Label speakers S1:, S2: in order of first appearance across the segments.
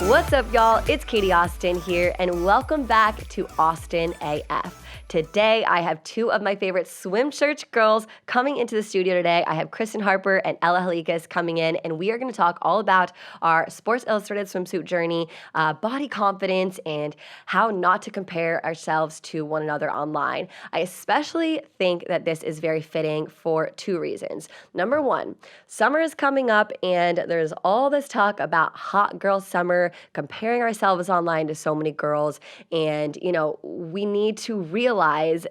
S1: What's up, y'all? It's Katie Austin here, and welcome back to Austin AF. Today, I have two of my favorite swim church girls coming into the studio today. I have Christen Harper and Ella Halikas coming in, and we are going to talk all about our Sports Illustrated swimsuit journey, body confidence, and how not to compare ourselves to one another online. I especially think that this is very fitting for two reasons. Number one, summer is coming up, and there's all this talk about hot girl summer, comparing ourselves online to so many girls, and, we need to realize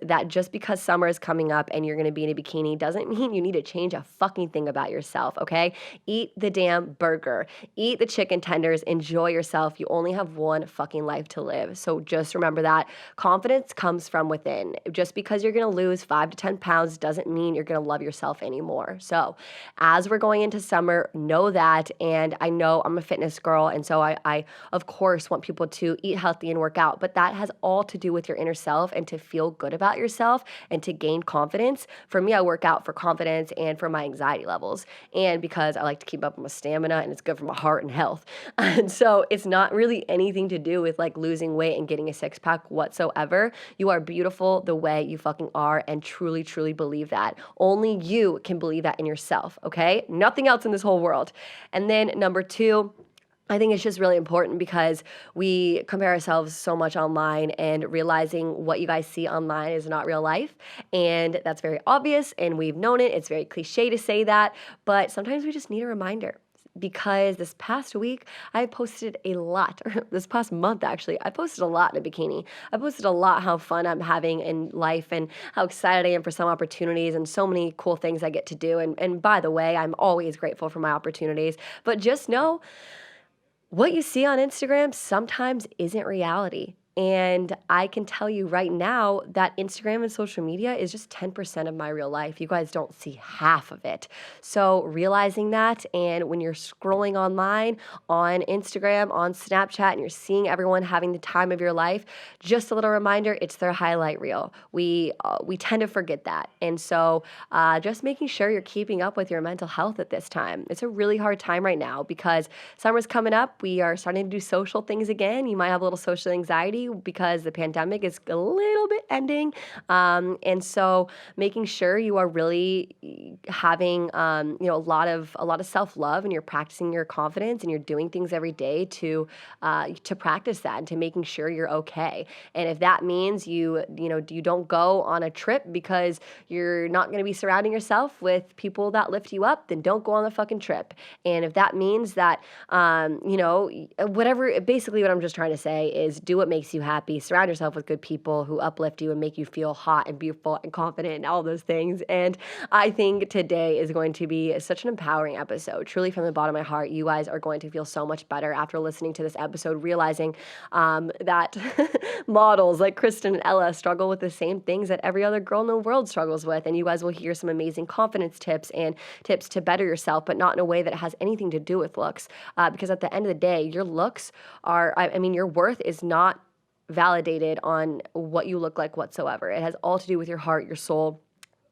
S1: that just because summer is coming up and you're going to be in a bikini doesn't mean you need to change a fucking thing about yourself, okay? Eat the damn burger. Eat the chicken tenders. Enjoy yourself. You only have one fucking life to live. So just remember that confidence comes from within. Just because you're going to lose 5 to 10 pounds doesn't mean you're going to love yourself anymore. So as we're going into summer, know that. And I know I'm a fitness girl, and so I of course want people to eat healthy and work out, but that has all to do with your inner self and to feel good about yourself and to gain confidence. For me, I work out for confidence and for my anxiety levels, and because I like to keep up my stamina, and it's good for my heart and health. And so it's not really anything to do with like losing weight and getting a six-pack whatsoever. You are beautiful the way you fucking are, and truly, truly believe that. Only you can believe that in yourself, okay? Nothing else in this whole world. And then number two, I think it's just really important because we compare ourselves so much online, and realizing what you guys see online is not real life. And that's very obvious, and we've known it. It's very cliche to say that, but sometimes we just need a reminder. Because this past week, I posted a lot, or this past month actually, I posted a lot in a bikini. I posted a lot how fun I'm having in life and how excited I am for some opportunities and so many cool things I get to do. And by the way, I'm always grateful for my opportunities. But just know, what you see on Instagram sometimes isn't reality. And I can tell you right now that Instagram and social media is just 10% of my real life. You guys don't see half of it. So realizing that, and when you're scrolling online, on Instagram, on Snapchat, and you're seeing everyone having the time of your life, just a little reminder, it's their highlight reel. We tend to forget that. And so just making sure you're keeping up with your mental health at this time. It's a really hard time right now because summer's coming up. We are starting to do social things again. You might have a little social anxiety because the pandemic is a little bit ending. And so making sure you are really having, a lot of self-love, and you're practicing your confidence, and you're doing things every day to practice that, and to making sure you're okay. And if that means you don't go on a trip because you're not going to be surrounding yourself with people that lift you up, then don't go on the fucking trip. And if that means that, whatever, basically what I'm just trying to say is do what makes you happy. Surround yourself with good people who uplift you and make you feel hot and beautiful and confident and all those things. And I think today is going to be such an empowering episode. Truly, from the bottom of my heart, you guys are going to feel so much better after listening to this episode, realizing that models like Christen and Ella struggle with the same things that every other girl in the world struggles with. And you guys will hear some amazing confidence tips and tips to better yourself, but not in a way that has anything to do with looks. Because at the end of the day, your looks are, your worth is not validated on what you look like whatsoever. It has all to do with your heart, your soul,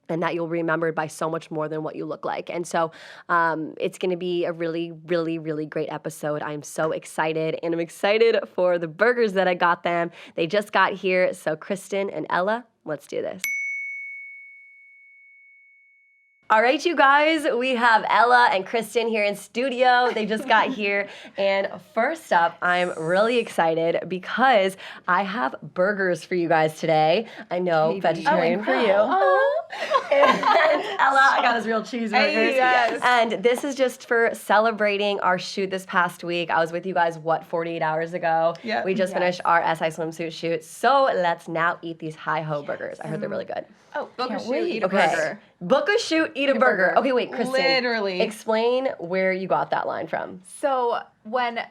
S1: and that you'll be remembered by so much more than what you look like. And so it's going to be a really, really, really great episode. I'm so excited, and I'm excited for the burgers that I got them. They just got here. So Christen and Ella, let's do this. All right, you guys, we have Ella and Christen here in studio. They just got here. And first up, I'm really excited because I have burgers for you guys today. I know, vegetarian for you. And Ella, I got us real cheeseburgers.
S2: Hey, yes.
S1: And this is just for celebrating our shoot this past week. I was with you guys, 48 hours ago?
S2: Yep.
S1: We just finished our SI swimsuit shoot. So let's now eat these hi-ho burgers. I heard they're really good.
S2: Oh, book a shoot, eat a
S1: Okay.
S2: burger.
S1: Book a shoot, eat a burger. Okay, wait, Christen.
S2: Literally.
S1: Explain where you got that line from.
S3: So when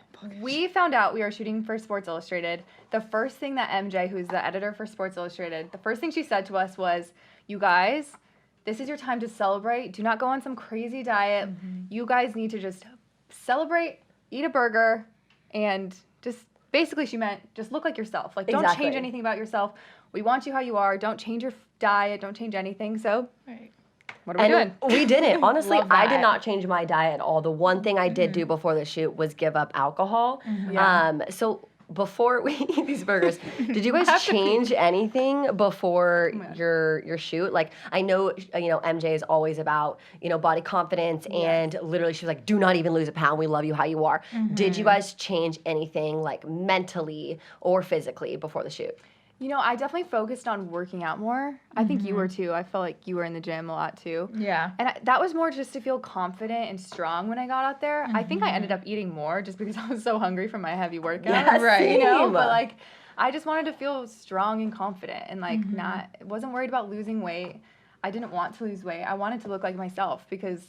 S3: we found out we were shooting for Sports Illustrated, the first thing that MJ, who's the editor for Sports Illustrated, the first thing she said to us was, you guys, this is your time to celebrate. Do not go on some crazy diet. Mm-hmm. You guys need to just celebrate, eat a burger, and just, basically she meant just look like yourself. Like, don't change anything about yourself. We want you how you are. Don't change your diet. Don't change anything. So,
S2: right.
S3: What are we doing?
S1: We didn't. Honestly,
S2: Love
S1: I did
S2: that.
S1: not change my diet at all. The one thing I did do before the shoot was give up alcohol.
S3: Yeah.
S1: So before we eat these burgers, did you guys change anything before your shoot? Like, I know, MJ is always about, body confidence, and literally she was like, do not even lose a pound. We love you how you are. Did you guys change anything, like, mentally or physically before the shoot?
S3: I definitely focused on working out more. I think you were too. I felt like you were in the gym a lot too.
S2: Yeah.
S3: And that was more just to feel confident and strong when I got out there. I think I ended up eating more just because I was so hungry from my heavy workout.
S1: Yes,
S2: right.
S3: But like, I just wanted to feel strong and confident and like wasn't worried about losing weight. I didn't want to lose weight. I wanted to look like myself because,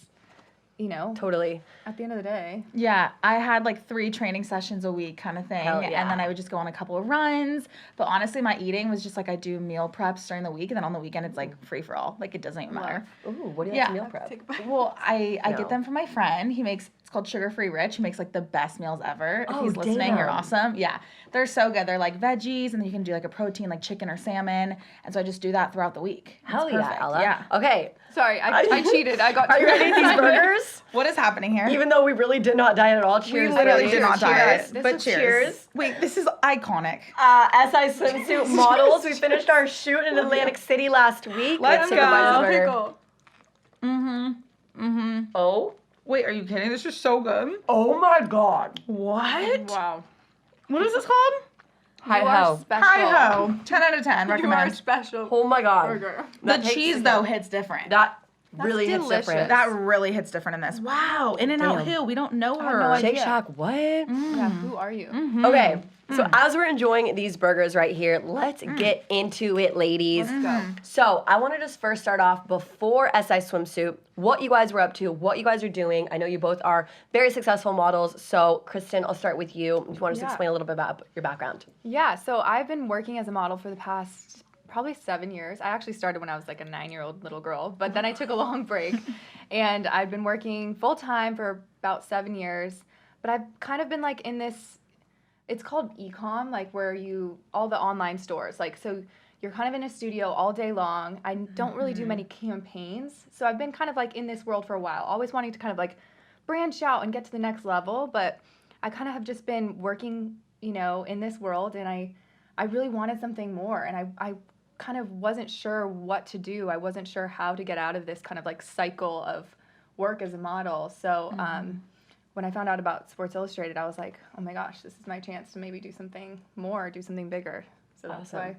S1: Totally.
S3: at the end of the day.
S2: Yeah, I had like 3 training sessions a week kind of thing.
S1: Hell yeah.
S2: And then I would just go on a couple of runs. But honestly, my eating was just like I do meal preps during the week, and then on the weekend it's like free for all. Like it doesn't even matter.
S1: Ooh, what do you like to meal prep?
S2: Well, I
S1: No.
S2: get them from my friend. It's called Sugar Free Rich. He makes like the best meals ever. If
S1: Oh,
S2: he's listening,
S1: damn.
S2: you're awesome. Yeah, they're so good. They're like veggies, and then you can do like a protein like chicken or salmon. And so I just do that throughout the week. It's
S1: Hell yeah,
S2: perfect.
S1: Ella.
S2: Yeah.
S1: Okay.
S3: Sorry, I cheated. I got
S1: Are you ready to eat these burgers?
S2: What is happening here?
S1: Even though we really did not diet at all. Cheers.
S2: we literally
S1: baby.
S2: did not
S1: Cheers.
S2: diet.
S3: This
S2: But
S3: is
S2: cheers. Wait, this is iconic.
S1: SI Swimsuit models. We finished our shoot in Atlantic City last week.
S2: Let's
S1: take a bite of
S2: go.
S1: this burger. Oh.
S2: Wait, are you kidding? This is so good.
S1: Oh my God.
S2: What?
S3: Wow.
S2: What is this called?
S1: Hi
S3: You are
S1: ho.
S3: special.
S2: Hi ho. 10 out of 10.
S3: You are
S2: Recommend.
S3: special.
S1: Oh my God.
S3: Burger.
S2: The
S1: That takes
S2: cheese
S1: the-
S2: though hits different.
S1: That really hits
S3: delicious.
S1: different.
S2: That really hits different in this. Wow. In-N-Out
S1: Damn.
S2: Hill. We don't know
S3: have
S2: her.
S3: no idea.
S1: Shake Shack, what?
S3: Yeah, who are you?
S1: Okay, so as we're enjoying these burgers right here, let's get into it, ladies.
S3: Let's go.
S1: So I want to just first start off before SI Swimsuit, what you guys were up to, what you guys are doing. I know you both are very successful models. So Christen, I'll start with you. If you want to just
S3: Yeah.
S1: explain a little bit about your background.
S3: Yeah, so I've been working as a model for the past probably 7 years. I actually started when I was like a 9-year-old little girl, but then I took a long break. And I've been working full-time for about 7 years. But I've kind of been like in this, it's called e-com, like where all the online stores. Like, so you're kind of in a studio all day long. I don't really do many campaigns. So I've been kind of like in this world for a while, always wanting to kind of like branch out and get to the next level. But I kind of have just been working, in this world, and I really wanted something more. And I kind of wasn't sure what to do. I wasn't sure how to get out of this kind of like cycle of work as a model. So when I found out about Sports Illustrated, I was like, oh my gosh, this is my chance to maybe do something more, do something bigger. So that's
S1: Awesome.
S3: why.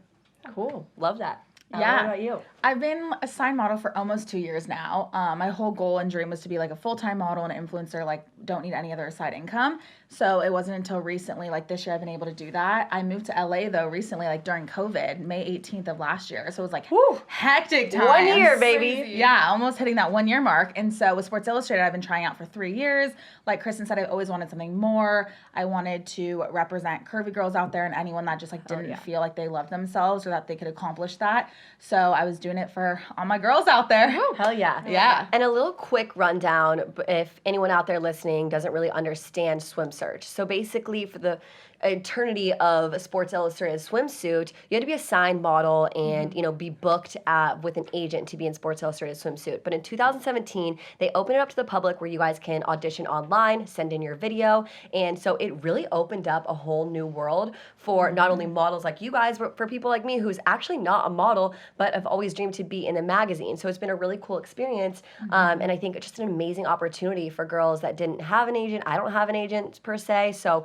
S1: Cool. Love that.
S2: Yeah.
S1: What about you?
S2: I've been a sign model for almost 2 years now. My whole goal and dream was to be like a full-time model and influencer, like don't need any other side income. So it wasn't until recently, like this year, I've been able to do that. I moved to LA though recently, like during COVID, May 18th of last year. So it was like
S1: Woo.
S2: hectic times.
S1: 1 year, baby.
S3: Crazy.
S2: Yeah, almost hitting that 1 year mark. And so with Sports Illustrated, I've been trying out for 3 years. Like Christen said, I always wanted something more. I wanted to represent curvy girls out there and anyone that just like didn't feel like they loved themselves or that they could accomplish that. So I was doing it for all my girls out there.
S1: Hell yeah.
S2: Yeah.
S1: And a little quick rundown if anyone out there listening doesn't really understand swim search. So basically for the eternity of Sports Illustrated Swimsuit, you had to be a signed model and, be booked with an agent to be in Sports Illustrated Swimsuit. But in 2017, they opened it up to the public where you guys can audition online, send in your video. And so it really opened up a whole new world for not only models like you guys, but for people like me who's actually not a model, but have always dreamed to be in a magazine. So it's been a really cool experience. And I think it's just an amazing opportunity for girls that didn't have an agent. I don't have an agent per se. So,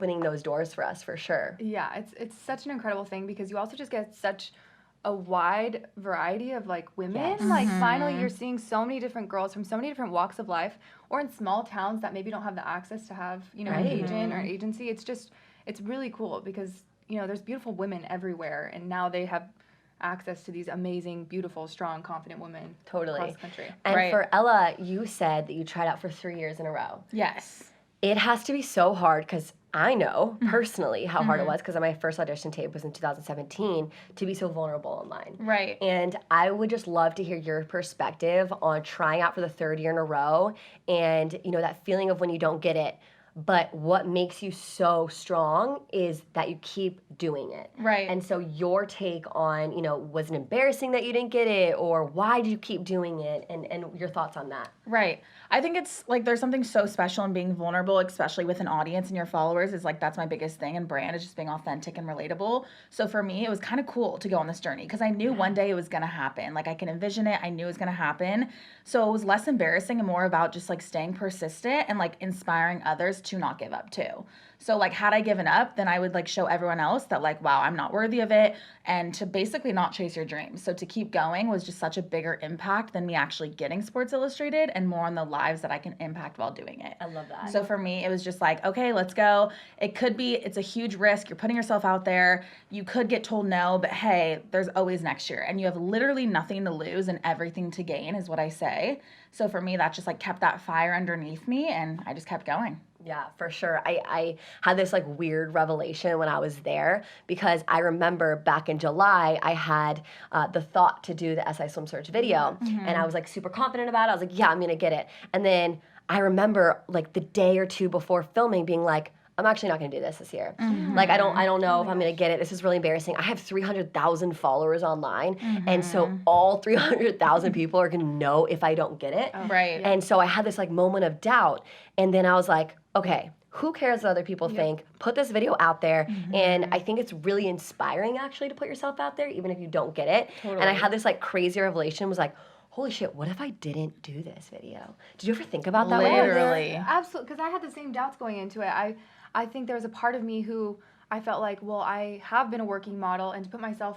S1: opening those doors for us for sure.
S3: Yeah, it's such an incredible thing because you also just get such a wide variety of like women.
S1: Yes.
S3: Like finally you're seeing so many different girls from so many different walks of life or in small towns that maybe don't have the access to have, an agent or an agency. It's really cool because, there's beautiful women everywhere and now they have access to these amazing, beautiful, strong, confident women
S1: Totally.
S3: across the country.
S1: And
S2: Right.
S1: for Ella, you said that you tried out for 3 years in a row.
S2: Yes.
S1: It has to be so hard because I know personally how hard it was because my first audition tape was in 2017 to be so vulnerable online.
S2: Right.
S1: And I would just love to hear your perspective on trying out for the 3rd year in a row and, that feeling of when you don't get it. But what makes you so strong is that you keep doing it.
S2: Right.
S1: And so your take on, was it embarrassing that you didn't get it, or why do you keep doing it, and your thoughts on that?
S2: Right. I think it's like there's something so special in being vulnerable, especially with an audience and your followers is like that's my biggest thing in brand is just being authentic and relatable. So for me, it was kind of cool to go on this journey because I knew one day it was going to happen. Like I can envision it. I knew it was going to happen. So it was less embarrassing and more about just like staying persistent and like inspiring others to not give up too. So like had I given up, then I would like show everyone else that like, wow, I'm not worthy of it, and to basically not chase your dreams. So to keep going was just such a bigger impact than me actually getting Sports Illustrated and more on the lives that I can impact while doing it.
S1: I love that.
S2: So for me, it was just like, okay, let's go. It's a huge risk. You're putting yourself out there. You could get told no, but hey, there's always next year. And you have literally nothing to lose and everything to gain is what I say. So for me, that just like kept that fire underneath me and I just kept going.
S1: Yeah, for sure. I had this like weird revelation when I was there because I remember back in July, I had the thought to do the SI Swim Search video and I was like super confident about it. I was like, yeah, I'm going to get it. And then I remember like the day or two before filming being like, I'm actually not going to do this year. Like, I don't know if I'm going to get it. This is really embarrassing. I have 300,000 followers online. And so all 300,000 people are going to know if I don't get it.
S2: Right.
S1: And so I had this like moment of doubt. And then I was like, okay, who cares what other people think? Put this video out there. And I think it's really inspiring actually to put yourself out there, even if you don't get it.
S2: Totally.
S1: And I had this like crazy revelation, was like, holy shit, what if I didn't do this video? Did you ever think about that?
S2: Literally.
S3: Absolutely, because I had the same doubts going into it. I think there was a part of me who I felt like, well, I have been a working model, and to put myself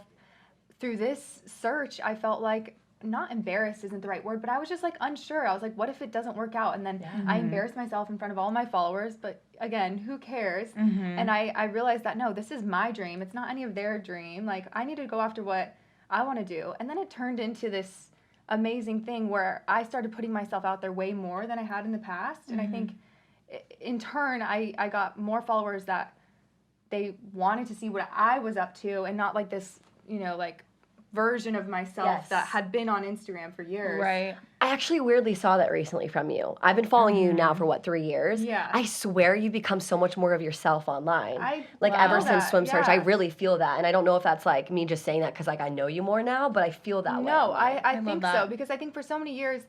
S3: through this search, I felt like, not embarrassed isn't the right word, but I was just like unsure. I was like, what if it doesn't work out? And then I embarrassed myself in front of all my followers, but again, who cares? And I realized that, no, this is my dream. It's not any of their dream. Like, I need to go after what I want to do. And then it turned into this amazing thing where I started putting myself out there way more than I had in the past. And I think in turn, I got more followers that they wanted to see what I was up to and not like this, like version of myself that had been on Instagram for years.
S2: Right.
S1: I actually weirdly saw that recently from you. I've been following you now for 3 years?
S3: Yeah.
S1: I swear you've become so much more of yourself online.
S3: Wow.
S1: Ever since Swim Search, I
S3: Yeah.
S1: really feel that. And I don't know if that's like me just saying that because like I know you more now, but I feel that way.
S3: No,
S1: online.
S3: I
S2: love
S3: think
S2: that.
S3: so, because I think for so many years,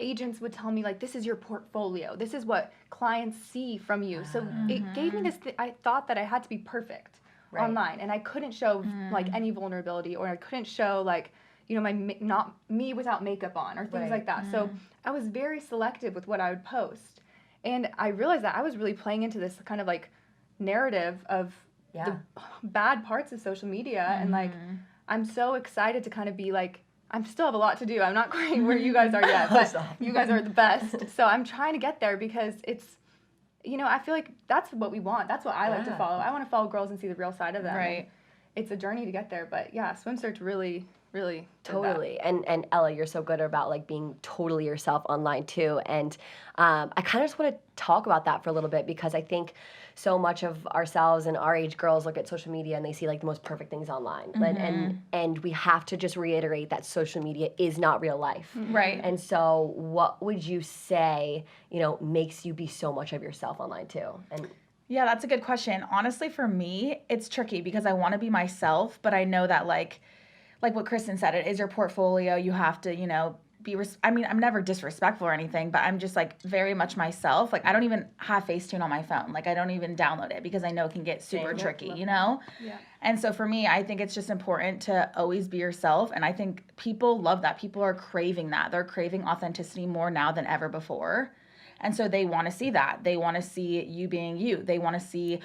S3: agents would tell me like, this is your portfolio. This is what clients see from you. So it gave me this, I thought that I had to be perfect online, and I couldn't show like any vulnerability, or I couldn't show like, my not me without makeup on or things like that. So I was very selective with what I would post. And I realized that I was really playing into this kind of like narrative of the bad parts of social media. And like, I'm so excited to kind of be like, I still have a lot to do. I'm not quite where you guys are yet, but you guys are the best. So I'm trying to get there because it's, I feel like that's what we want. That's what I like to follow. I want to follow girls and see the real side of them.
S2: Right.
S3: It's a journey to get there, but yeah, Swim Search really did that.
S1: Totally. And Ella, you're so good about like being totally yourself online too. And I kind of just want to talk about that for a little bit because I think so much of ourselves and our age girls look at social media and they see like the most perfect things online. And we have to just reiterate that social media is not real life.
S2: Right.
S1: And so what would you say, makes you be so much of yourself online too? And
S2: Yeah, that's a good question. Honestly, for me, it's tricky because I want to be myself, but I know that like what Christen said, it is your portfolio. You have to, I'm never disrespectful or anything, but I'm just like very much myself. Like I don't even have Facetune on my phone. Like I don't even download it because I know it can get super tricky,
S3: Yeah.
S2: And so for me, I think it's just important to always be yourself. And I think people love that. People are craving that. They're craving authenticity more now than ever before. And so they want to see that. They want to see you being you. They want to see,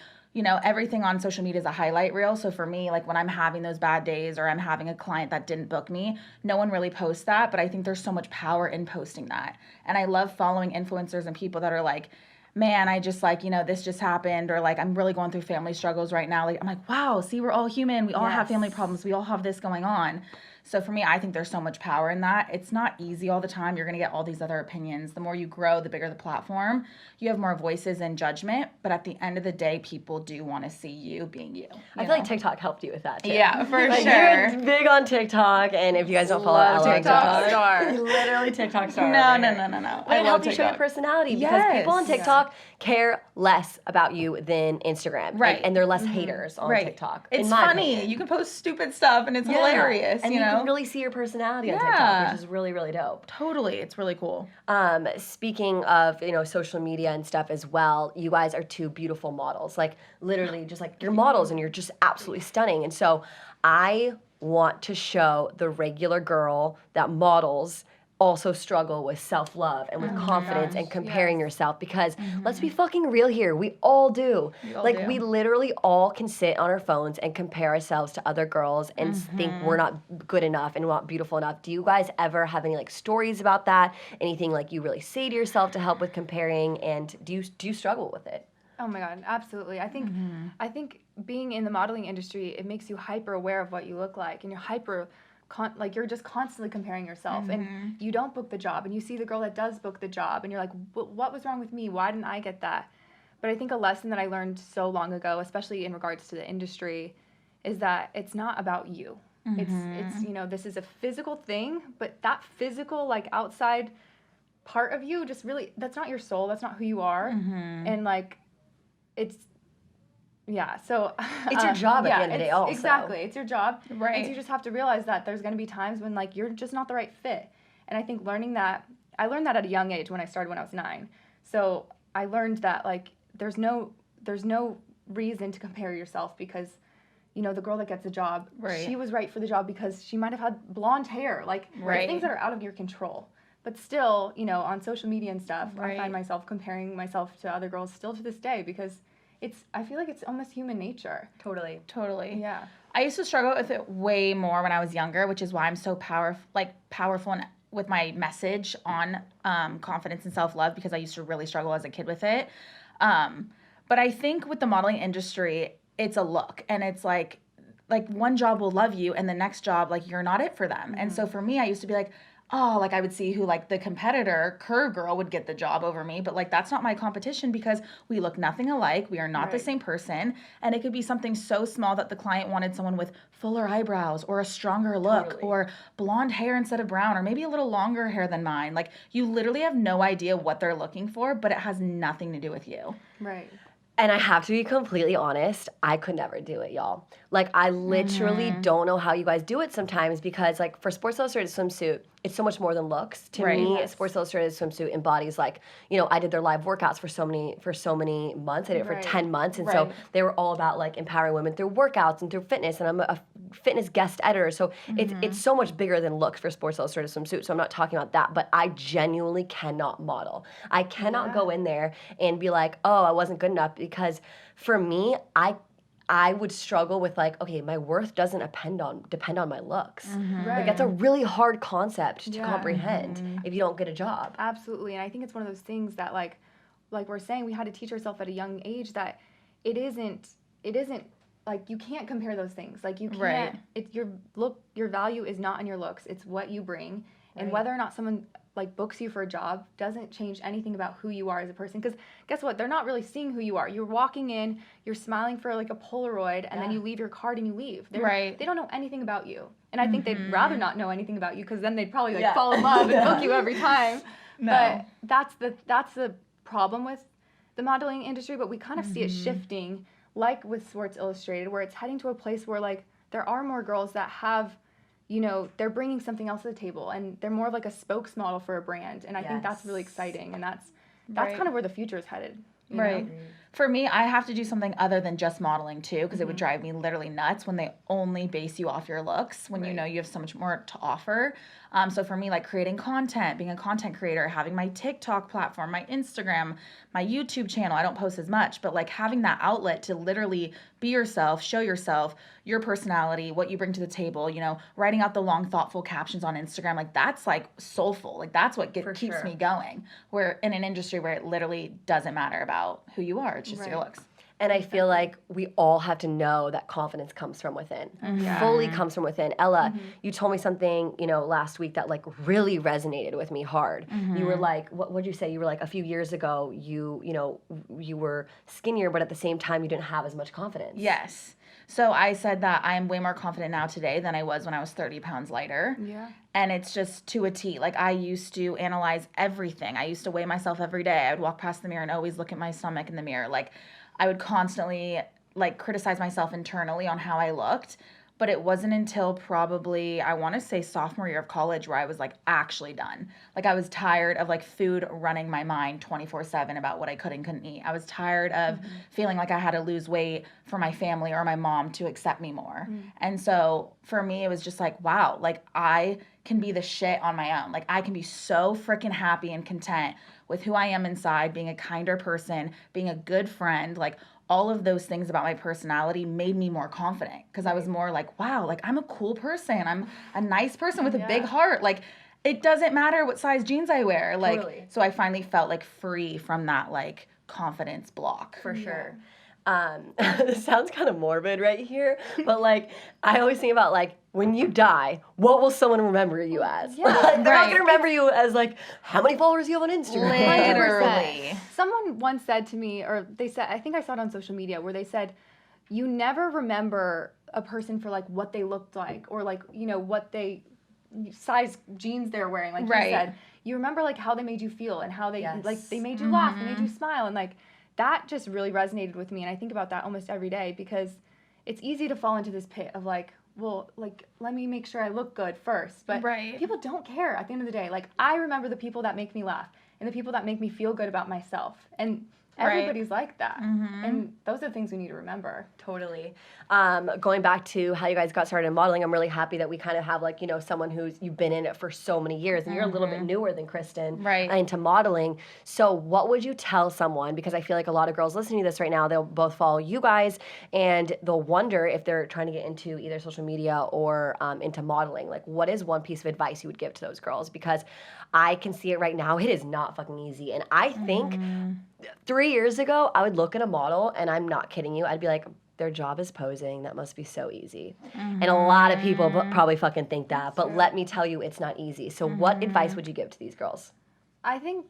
S2: everything on social media is a highlight reel. So for me, like when I'm having those bad days or I'm having a client that didn't book me, no one really posts that. But I think there's so much power in posting that. And I love following influencers and people that are like, man, I just like, this just happened, or like, I'm really going through family struggles right now. Like, I'm like, wow, see, we're all human. We all have family problems. We all have this going on. So for me, I think there's so much power in that. It's not easy all the time. You're going to get all these other opinions. The more you grow, the bigger the platform. You have more voices and judgment. But at the end of the day, people do want to see you being you.
S1: I feel like TikTok helped you with that too.
S2: Yeah, for
S1: like,
S2: sure.
S1: You're big on TikTok, and if you guys don't follow, I love
S3: TikTok star.
S1: Literally TikTok star.
S2: No.
S1: But it helped you show your personality because people on TikTok care less about you than Instagram.
S2: Right.
S1: And they're less haters on TikTok.
S2: It's funny. You can post stupid stuff and it's hilarious.
S1: And you can really see your personality on TikTok, which is really, really dope.
S2: Totally. It's really cool.
S1: Speaking of, social media and stuff as well, you guys are two beautiful models. Like literally just like you're models and you're just absolutely stunning. And so I want to show the regular girl that models also struggle with self-love and with confidence and comparing yourself because let's be fucking real here. We all do. We literally all can sit on our phones and compare ourselves to other girls and think we're not good enough and not beautiful enough. Do you guys ever have any like stories about that? Anything like you really say to yourself to help with comparing, and do you struggle with it?
S3: Oh my God, absolutely. I think being in the modeling industry, it makes you hyper aware of what you look like, and you're hyper you're just constantly comparing yourself, and you don't book the job, and you see the girl that does book the job, and you're like, what was wrong with me? Why didn't I get that? But I think a lesson that I learned so long ago, especially in regards to the industry, is that it's not about you. It's this is a physical thing, but that physical like outside part of you just really, that's not your soul. That's not who you are. And like, so
S1: it's your job at the end of the day also.
S3: Exactly, it's your job.
S2: Right.
S3: And so you just have to realize that there's going to be times when like you're just not the right fit. And I think I learned that at a young age when I started when I was 9. So I learned that like there's no reason to compare yourself because the girl that gets the job, she was right for the job because she might have had blonde hair, like things that are out of your control. But still, on social media and stuff, I find myself comparing myself to other girls still to this day because I feel like it's almost human nature.
S1: Totally.
S2: Yeah. I used to struggle with it way more when I was younger, which is why I'm so powerful with my message on confidence and self-love, because I used to really struggle as a kid with it. But I think with the modeling industry, it's a look, and it's like one job will love you and the next job, like you're not it for them. And so for me, I used to be like, oh, like I would see who like the competitor curve girl would get the job over me, but like that's not my competition because we look nothing alike. We are not the same person, and it could be something so small that the client wanted someone with fuller eyebrows or a stronger look or blonde hair instead of brown or maybe a little longer hair than mine. Like you literally have no idea what they're looking for, but it has nothing to do with you.
S3: Right.
S1: And I have to be completely honest, I could never do it, y'all. Like, I literally don't know how you guys do it sometimes because, like, for Sports Illustrated Swimsuit, it's so much more than looks. To me, Sports Illustrated Swimsuit embodies, like, I did their live workouts for so many months. I did it for 10 months. And so they were all about, like, empowering women through workouts and through fitness. And I'm a fitness guest editor. So it's so much bigger than looks for Sports Illustrated Swimsuit. So I'm not talking about that. But I genuinely cannot model. I cannot go in there and be like, oh, I wasn't good enough. Because for me, I would struggle with like, okay, my worth doesn't depend on my looks. Like that's a really hard concept to comprehend if you don't get a job.
S3: Absolutely, and I think it's one of those things that like we're saying, we had to teach ourselves at a young age that it isn't like you can't compare those things. Like you can't. It's your value is not in your looks. It's what you bring, and whether or not someone like books you for a job doesn't change anything about who you are as a person. Because guess what? They're not really seeing who you are. You're walking in, you're smiling for like a Polaroid, and then you leave your card and you leave. They don't know anything about you. And I think they'd rather not know anything about you because then they'd probably like fall in love and book you every time. But that's the problem with the modeling industry. But we kind of see it shifting, like with Sports Illustrated, where it's heading to a place where like there are more girls that have, they're bringing something else to the table, and they're more of like a spokesmodel for a brand, and I think that's really exciting, and that's kind of where the future is headed. You know?
S2: For me, I have to do something other than just modeling too, because it would drive me literally nuts when they only base you off your looks, when you know you have so much more to offer. So for me, like creating content, being a content creator, having my TikTok platform, my Instagram, my YouTube channel, I don't post as much, but like having that outlet to literally be yourself, show yourself, your personality, what you bring to the table, writing out the long, thoughtful captions on Instagram, like that's like soulful. Like that's what keeps me going. Where in an industry where it literally doesn't matter about who you are, it's just your looks.
S1: And I feel like we all have to know that confidence comes from within. Fully comes from within. Ella, you told me something, last week that like really resonated with me hard. You were like, what would you say? You were like, a few years ago, you were skinnier, but at the same time, you didn't have as much confidence.
S2: Yes. So I said that I am way more confident now today than I was when I was 30 pounds lighter.
S3: Yeah.
S2: And it's just to a T. Like, I used to analyze everything. I used to weigh myself every day. I would walk past the mirror and always look at my stomach in the mirror. Like, I would constantly, like, criticize myself internally on how I looked. But it wasn't until probably, I want to say sophomore year of college where I was, like, actually done. Like, I was tired of, like, food running my mind 24/7 about what I could and couldn't eat. I was tired of feeling like I had to lose weight for my family or my mom to accept me more. And so for me, it was just like, wow, like, I can be the shit on my own. Like, I can be so freaking happy and content with who I am inside, being a kinder person, being a good friend, like, all of those things about my personality made me more confident because I was more like, wow, like, I'm a cool person. I'm a nice person with a big heart. Like, it doesn't matter what size jeans I wear. Like,
S1: Totally.
S2: So I finally felt like free from that, like, confidence block.
S1: For sure. This sounds kind of morbid right here, but like, I always think about like, when you die, what will someone remember you as?
S3: Yeah,
S1: They're not gonna remember you as like, how many followers you have on Instagram?
S2: Literally.
S3: Someone once said to me, or they said, I think I saw it on social media, where they said, you never remember a person for like what they looked like, or like, what they size jeans they're wearing, like you said. You remember like how they made you feel and how they like they made you laugh, they made you smile, and like that just really resonated with me. And I think about that almost every day because it's easy to fall into this pit of like, well, like, let me make sure I look good first. But people don't care at the end of the day. Like, I remember the people that make me laugh and the people that make me feel good about myself. And everybody's like that. And those are the things we need to remember.
S1: Totally. Going back to how you guys got started in modeling, I'm really happy that we kind of have like, someone you've been in it for so many years and you're a little bit newer than Christen into modeling. So what would you tell someone, because I feel like a lot of girls listening to this right now, they'll both follow you guys and they'll wonder if they're trying to get into either social media or into modeling. Like, what is one piece of advice you would give to those girls? Because I can see it right now. It is not fucking easy. And I think 3 years ago, I would look at a model, and I'm not kidding you, I'd be like, their job is posing. That must be so easy. And a lot of people probably fucking think that. But let me tell you, it's not easy. So what advice would you give to these girls?
S3: I think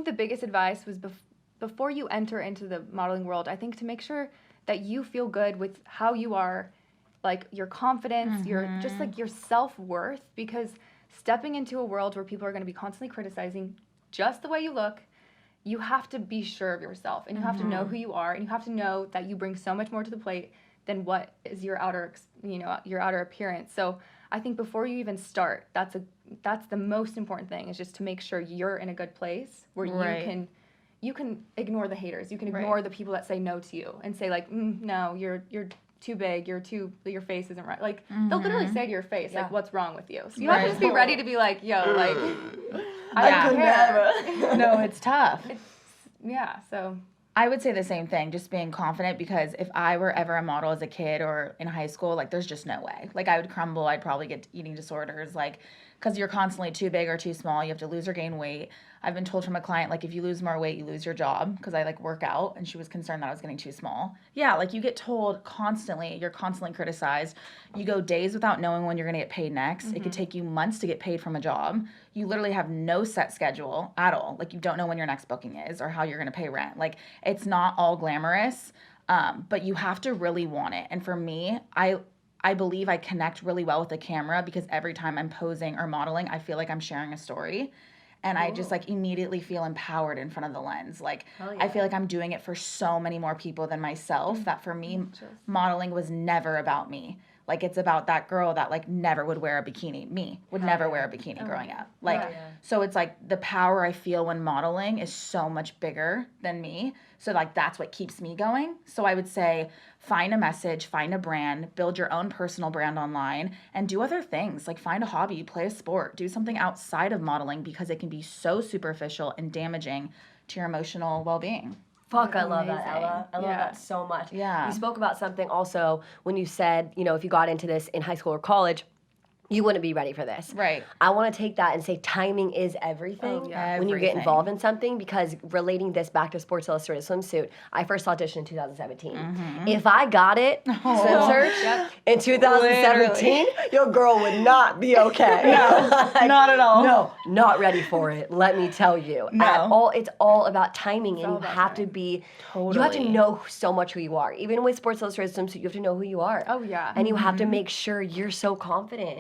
S3: the biggest advice was before you enter into the modeling world, I think to make sure that you feel good with how you are, like your confidence, your just like your self-worth, because stepping into a world where people are going to be constantly criticizing just the way you look, you have to be sure of yourself, and you have to know who you are, and you have to know that you bring so much more to the plate than what is your outer, your outer appearance. So I think before you even start, that's the most important thing, is just to make sure you're in a good place where you can ignore the haters, you can ignore the people that say no to you and say like, no, you're too big, your face isn't right. Like, they'll literally say to your face, like, what's wrong with you? So you have to just be ready to be like, yo, like, I don't care.
S2: No, it's tough.
S3: So
S2: I would say the same thing, just being confident, because if I were ever a model as a kid or in high school, like, there's just no way. Like, I would crumble. I'd probably get eating disorders, like, because you're constantly too big or too small. You have to lose or gain weight. I've been told from a client, like, if you lose more weight, you lose your job, because I, like, work out, and she was concerned that I was getting too small. Yeah, like, you get told constantly. You're constantly criticized. You go days without knowing when you're going to get paid next. It could take you months to get paid from a job. You literally have no set schedule at all. Like, you don't know when your next booking is or how you're going to pay rent. Like, it's not all glamorous, but you have to really want it. And for me, I believe I connect really well with the camera, because every time I'm posing or modeling, I feel like I'm sharing a story. And I just, like, immediately feel empowered in front of the lens. Like, I feel like I'm doing it for so many more people than myself, that for me, modeling was never about me. Like, it's about that girl that, like, never would wear a bikini. Me would never wear a bikini growing up. Like, so it's, like, the power I feel when modeling is so much bigger than me. So, like, that's what keeps me going. So I would say, find a message, find a brand, build your own personal brand online, and do other things. Like, find a hobby, play a sport, do something outside of modeling, because it can be so superficial and damaging to your emotional well-being.
S1: Fuck, I love that, Ella. I love that so much.
S2: Yeah.
S1: You spoke about something also when you said, if you got into this in high school or college, you wouldn't be ready for this.
S2: Right.
S1: I want to take that and say timing is everything when you get involved in something, because relating this back to Sports Illustrated Swimsuit, I first auditioned in 2017. If I got it, Swim Search, in 2017, your girl would not be okay.
S2: No, not at all.
S1: No, not ready for it, let me tell you.
S2: No.
S1: It's all about timing, and you have to be, you have to know so much who you are. Even with Sports Illustrated Swimsuit, you have to know who you are.
S3: Oh, yeah.
S1: And you have to make sure you're so confident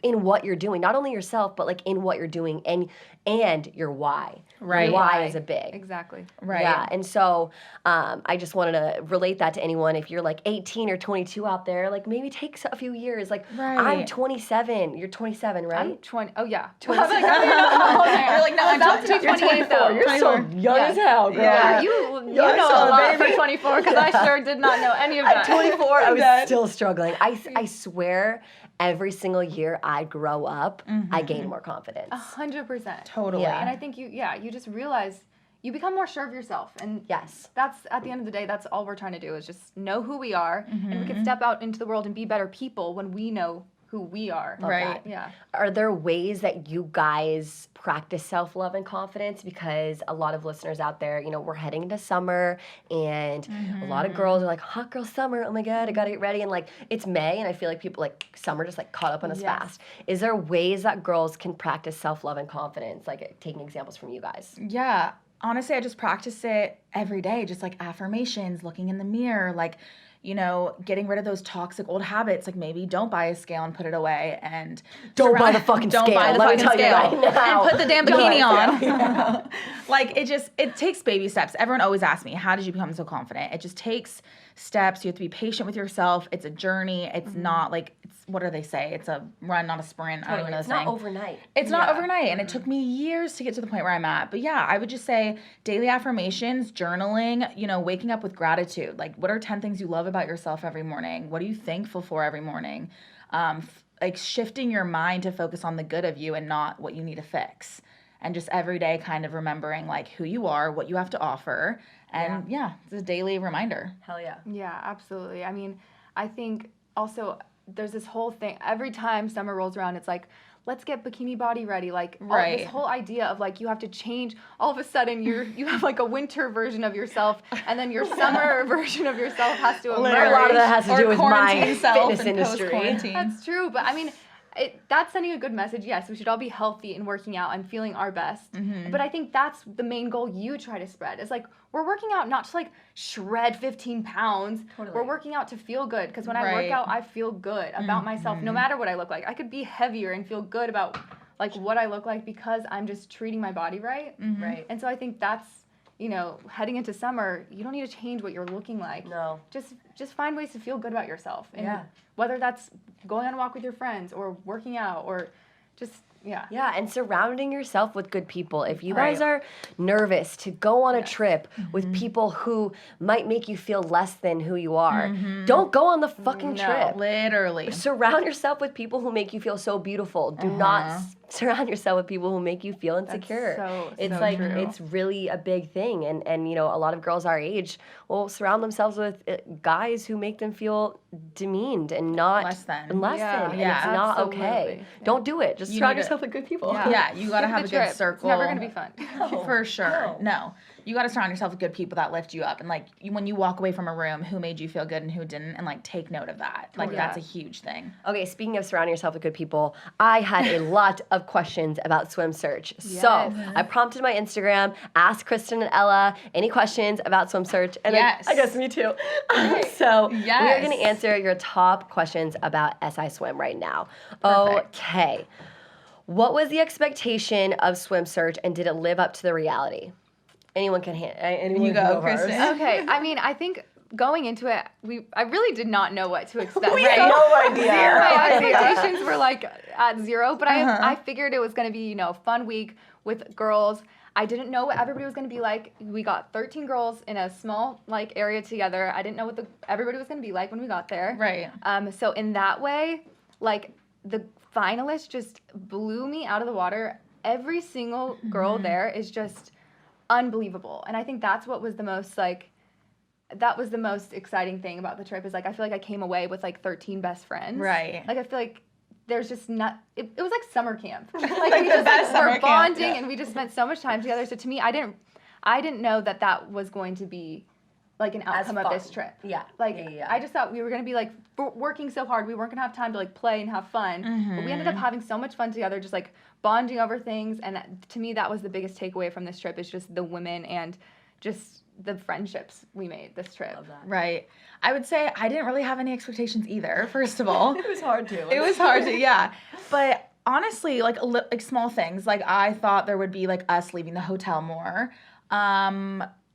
S1: in what you're doing, not only yourself, but like in what you're doing and your why.
S2: Right.
S1: Your why is a big.
S3: Exactly.
S2: Right.
S1: Yeah. And so I just wanted to relate that to anyone. If you're like 18 or 22 out there, like maybe take a few years. Like I'm 27. You're 27, right?
S3: I'm 20. Oh, yeah.
S1: 27.
S2: You're like, no, I'm
S3: about to be 28 though.
S1: You're so young as hell, girl.
S3: Yeah, you know a lot for 24, because I sure did not know any of that.
S1: At 24, I was still struggling. I swear, every single year I grow up, I gain more confidence.
S3: 100%.
S2: Totally.
S1: Yeah.
S3: And I think you just realize you become more sure of yourself. And
S1: Yes.
S3: that's, at the end of the day, that's all we're trying to do, is just know who we are. And we can step out into the world and be better people when we know who we are.
S2: Right.
S3: Yeah.
S1: Are there ways that you guys practice self-love and confidence? Because a lot of listeners out there, we're heading into summer, and a lot of girls are like, hot girl summer, oh my God, I gotta get ready. And like, it's May, and I feel like people like summer just like caught up on us fast. Is there ways that girls can practice self-love and confidence? Like taking examples from you guys.
S2: Yeah. Honestly, I just practice it every day, just like affirmations, looking in the mirror, like, getting rid of those toxic old habits. Like maybe don't buy a scale and put it away, and
S1: Don't buy the fucking scale.
S2: Don't buy the
S1: Let me
S2: fucking
S1: tell you
S2: scale.
S1: right now.
S2: And put the damn
S1: Don't buy
S2: bikini
S1: the
S2: on. Like it takes baby steps. Everyone always asks me, how did you become so confident? It just takes steps. You have to be patient with yourself. It's a journey. It's not like, what do they say? It's a run, not a sprint. I don't even know the
S1: It's
S2: saying.
S1: not overnight.
S2: It's not overnight, and it took me years to get to the point where I'm at. But yeah, I would just say daily affirmations, journaling, waking up with gratitude. Like, what are 10 things you love about yourself every morning? What are you thankful for every morning? Like shifting your mind to focus on the good of you and not what you need to fix. And just every day kind of remembering like who you are, what you have to offer. And it's a daily reminder.
S1: Hell yeah.
S3: Yeah, absolutely. I mean, I think also there's this whole thing, every time summer rolls around, it's like, let's get bikini body ready. Like this whole idea of like, you have to change, all of a sudden you have like a winter version of yourself, and then your summer version of yourself has to emerge.
S1: A lot of that has to do with my fitness
S2: and
S1: industry.
S3: That's true, but I mean, that's sending a good message. Yes, we should all be healthy and working out and feeling our best. But I think that's the main goal you try to spread. Is like, we're working out not to like shred 15 pounds.
S1: Totally.
S3: We're working out to feel good. Because when I work out, I feel good about myself, no matter what I look like. I could be heavier and feel good about like what I look like because I'm just treating my body right.
S1: Right.
S3: And so I think that's, heading into summer, you don't need to change what you're looking like.
S1: No.
S3: Just find ways to feel good about yourself. And whether that's going on a walk with your friends or working out or just,
S1: Yeah, and surrounding yourself with good people. If you guys are nervous to go on a trip with people who might make you feel less than who you are, don't go on the fucking trip.
S2: Literally.
S1: Surround yourself with people who make you feel so beautiful. Do not surround yourself with people who make you feel insecure. It's like,
S3: true.
S1: it's really a big thing. And a lot of girls our age will surround themselves with guys who make them feel demeaned and not
S2: Less than.
S1: And it's not okay.
S3: Absolutely.
S1: Don't do it. Just surround yourself with good people.
S2: Yeah, you got to have a good circle.
S3: It's never going to be fun.
S2: For sure. No. You got to surround yourself with good people that lift you up. And, like, when you walk away from a room, who made you feel good and who didn't, and, like, take note of that. Like, that's a huge thing.
S1: Okay, speaking of surrounding yourself with good people, I had a lot of questions about Swim Search. So I prompted my Instagram, asked Christen and Ella any questions about Swim Search. And I guess me too. So we're going to answer your top questions about SI Swim right now.
S2: Perfect.
S1: Okay. What was the expectation of Swim Search, and did it live up to the reality? Anyone can
S2: You go, Christen.
S3: Okay, I mean, I think going into it, I really did not know what to expect.
S1: We had no idea.
S3: My expectations were like at zero, but I figured it was going to be, a fun week with girls. I didn't know what everybody was going to be like. We got 13 girls in a small area together. I didn't know what everybody was going to be like when we got there.
S2: Right.
S3: So in that way, the finalists just blew me out of the water. Every single girl there is just unbelievable. And I think that's what was the most that was the most exciting thing about the trip is I feel like I came away with 13 best friends.
S2: Right.
S3: I feel like there's just not, it was like summer camp. Like
S2: Like
S3: we
S2: the
S3: just
S2: best summer
S3: were
S2: camp,
S3: bonding
S2: yeah.
S3: and we just spent so much time together. So to me, I didn't know that was going to be like an outcome of this trip.
S1: Yeah.
S3: Like,
S1: Yeah.
S3: I just thought we were going to be like working so hard. We weren't going to have time to like play and have fun. But we ended up having so much fun together, just like bonding over things. And to me, that was the biggest takeaway from this trip is just the women and just the friendships we made this trip.
S1: Love that.
S2: Right. I would say I didn't really have any expectations either, first of all.
S1: It was hard to.
S2: It was hard to, yeah. But honestly, like small things. Like I thought there would be like us leaving the hotel more.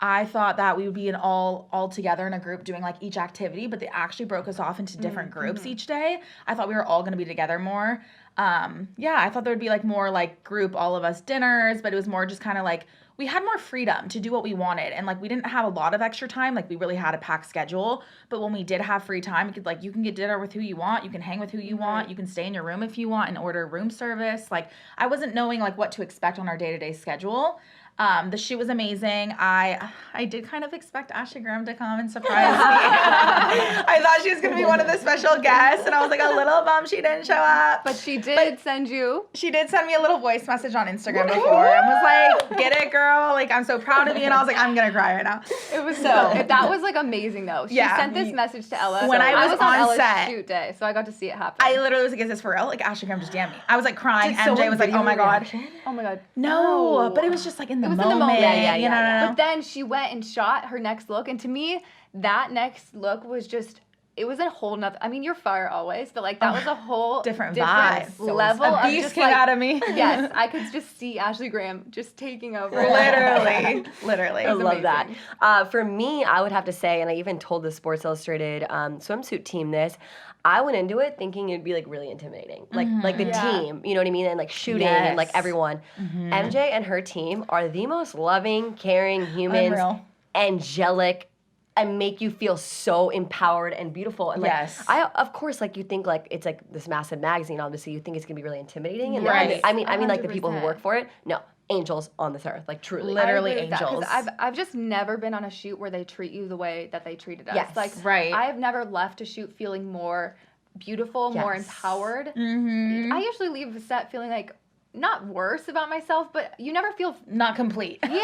S2: I thought that we would be all together in a group doing like each activity, but they actually broke us off into different groups each day. I thought we were all going to be together more. I thought there would be like more like group, all of us dinners, but it was more just kind of like we had more freedom to do what we wanted. And like we didn't have a lot of extra time. Like we really had a packed schedule. But when we did have free time, we could like you can get dinner with who you want. You can hang with who you want. You can stay in your room if you want and order room service. Like I wasn't knowing like what to expect on our day-to-day schedule. The shoot was amazing. I did kind of expect Ashley Graham to come and surprise me. I thought she was going to be one of the special guests, and I was like a little bummed she didn't show up.
S3: But she did send you.
S2: She did send me a little voice message on Instagram before and was like, get it, girl. Like, I'm so proud of you. And I was like, I'm going to cry right now.
S3: It was that was like amazing though. She sent this message to Ella.
S2: When I was on
S3: Ella's
S2: set.
S3: shoot day, so I got to see it happen.
S2: I literally was like, is this for real? Like, Ashley Graham just DM'd me. I was like crying.
S1: Did
S2: MJ
S1: someone
S2: was like, oh my
S1: video
S2: God.
S1: reaction?
S3: Oh my God.
S2: No, but it was just like in the
S3: was
S2: moment.
S3: in the moment.
S1: Yeah,
S2: you know?
S3: But then she went and shot her next look, and to me, that next look was just. It was a whole nother. I mean, you're fire always, but like that was a whole
S2: different vibe.
S3: level.
S2: A
S3: of
S2: beast
S3: just,
S2: came
S3: like,
S2: out of me.
S3: Yes, I could just see Ashley Graham just taking over.
S2: Literally.
S1: I love
S3: amazing.
S1: that. For me, I would have to say, and I even told the Sports Illustrated swimsuit team this, I went into it thinking it'd be like really intimidating. Like the team, you know what I mean? And like shooting and like everyone. MJ and her team are the most loving, caring humans,
S2: Unreal.
S1: angelic, and make you feel so empowered and beautiful. And like, I of course, like you think like it's like this massive magazine. Obviously, you think it's gonna be really intimidating. And
S2: Right.
S1: I mean, like the people who
S3: 100%.
S1: work for it. No, angels on this earth, like truly.
S2: Literally
S3: I agree with that, 'cause
S2: angels.
S3: I've just never been on a shoot where they treat you the way that they treated us.
S1: Yes.
S3: Like
S2: Right.
S3: I have never left a shoot feeling more beautiful, more
S1: Yes.
S3: empowered.
S2: Mm-hmm.
S3: I usually leave a set feeling like not worse about myself, but you never feel
S2: Not complete.
S3: you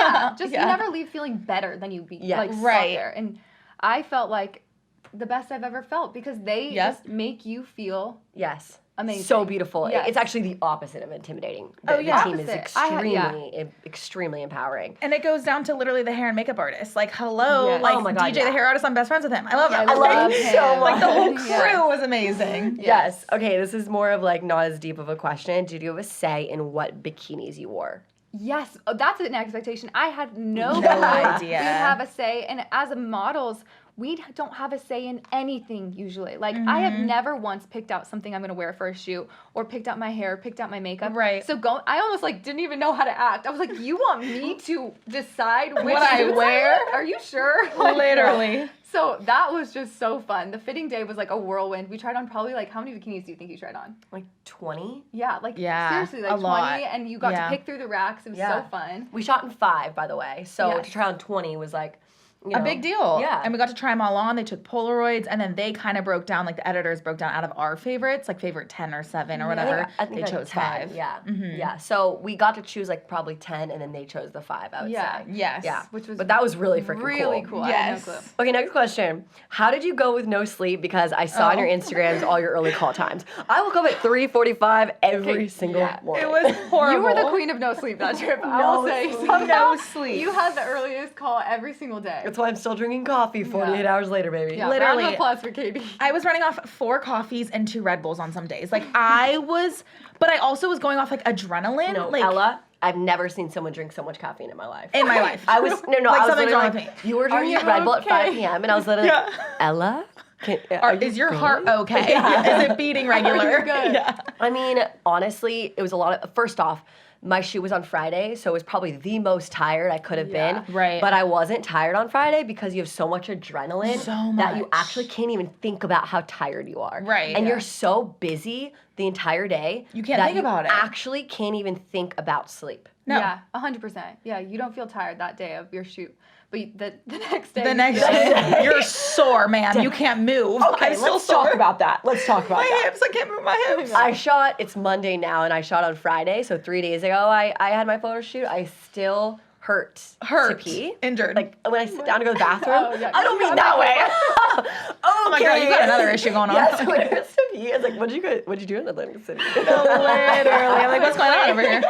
S3: never leave feeling better than you like
S2: Right.
S3: right there. And I felt like the best I've ever felt because they just make you feel
S1: Yes.
S3: amazing.
S1: So beautiful.
S3: Yes.
S1: It's actually the opposite of intimidating.
S2: Oh, yeah.
S1: The team is
S3: Opposite.
S1: extremely empowering.
S2: And it goes down to literally the hair and makeup artist. Like, hello,
S3: Yes.
S2: like
S1: Oh my God,
S2: DJ, the hair artist, I'm best friends with him. I love him.
S3: I love
S1: him
S3: him.
S1: so much.
S2: Like, the whole crew
S3: Yeah.
S2: was amazing.
S1: Yes. Okay, this is more of like not as deep of a question. Did you have a say in what bikinis you wore?
S3: Yes, that's an expectation. I had no
S2: No
S3: clue
S2: idea.
S3: we would have a say. And as models, we don't have a say in anything usually. Like, I have never once picked out something I'm going to wear for a shoot or picked out my hair, picked out my makeup.
S2: Right.
S3: So I almost like didn't even know how to act. I was like, you want me to decide which
S2: What I
S3: suits
S2: wear?
S3: Are you sure? Like,
S2: Literally.
S3: So that was just so fun. The fitting day was like a whirlwind. We tried on probably like, how many bikinis do you think you tried on?
S1: Like 20?
S3: Yeah, like
S2: Yeah,
S3: seriously, like
S2: a
S3: 20.
S2: lot.
S3: And you got
S2: Yeah.
S3: to pick through the racks. It was
S1: Yeah.
S3: so fun.
S1: We shot in 5, by the way. So
S3: Yes.
S1: to try on 20 was like, you
S2: A
S1: know,
S2: big deal.
S1: Yeah.
S2: And we got to try them all on. They took Polaroids, and then they kind of broke down, like the editors broke down out of our favorites, like favorite 10 or 7 or whatever.
S1: I think
S2: they
S1: like
S2: chose
S1: 10.
S2: 5.
S1: Yeah. Yeah. So we got to choose like probably 10 and then they chose the 5, I would
S3: Yeah.
S1: say.
S2: Yes.
S1: Yeah.
S3: Which was
S1: But that was really freaking
S3: really cool. I had no
S2: Yes.
S3: clue.
S1: Okay, next question. How did you go with no sleep? Because I saw on your Instagrams all your early call times. I woke up at 3:45 every single morning.
S2: It was horrible.
S3: You were the queen of no sleep that trip. I
S1: No
S3: will say.
S1: sleep.
S3: Somehow
S2: No sleep.
S3: You had the earliest call every single day.
S1: That's why I'm still drinking coffee 48 hours later, baby.
S3: Yeah,
S2: Literally.
S3: round of applause for Katie.
S2: I was running off 4 coffees and 2 Red Bulls on some days. Like, but I also was going off like adrenaline.
S1: No,
S2: like,
S1: Ella, I've never seen someone drink so much caffeine in my life.
S2: in my life.
S1: I was
S2: Like,
S1: I was
S2: something's
S1: literally
S2: wrong
S1: like,
S2: with me.
S1: you were drinking
S3: you
S1: Red Bull at 5
S3: okay?
S1: p.m. and I was literally like, Ella,
S2: Is your heart
S1: good?
S2: okay?
S1: Yeah.
S2: Is it beating regular?
S3: good?
S2: Yeah.
S1: I mean, honestly, it was a lot of, first off, my shoot was on Friday, so it was probably the most tired I could have been.
S2: Right.
S1: But I wasn't tired on Friday because you have so much adrenaline
S2: So
S1: that you
S2: much.
S1: actually can't even think about how tired you are.
S2: Right.
S1: And
S2: Yeah.
S1: you're so busy the entire day.
S2: You can't
S1: that
S2: think about it.
S1: Actually can't even think about sleep.
S2: No.
S3: Yeah, 100%. Yeah, you don't feel tired that day of your shoot. But the next day.
S2: The next day, you're sore, man. You can't move.
S1: Okay,
S2: I'm still
S1: let's
S2: sore.
S1: talk about that. Let's talk about
S2: My
S1: that.
S2: hips, I can't move my hips.
S1: It's Monday now, and I shot on Friday, so 3 days ago I had my photo shoot. I still hurt to pee.
S2: Injured.
S1: Like, when I sit down to go to the bathroom,
S3: Oh, yeah.
S1: I don't mean that way. Okay.
S2: Oh my God, you got another issue going on.
S1: Yes, when it hurts to pee, it's like, what'd you do in Atlantic City?
S2: Literally. I'm like, what's going on over here?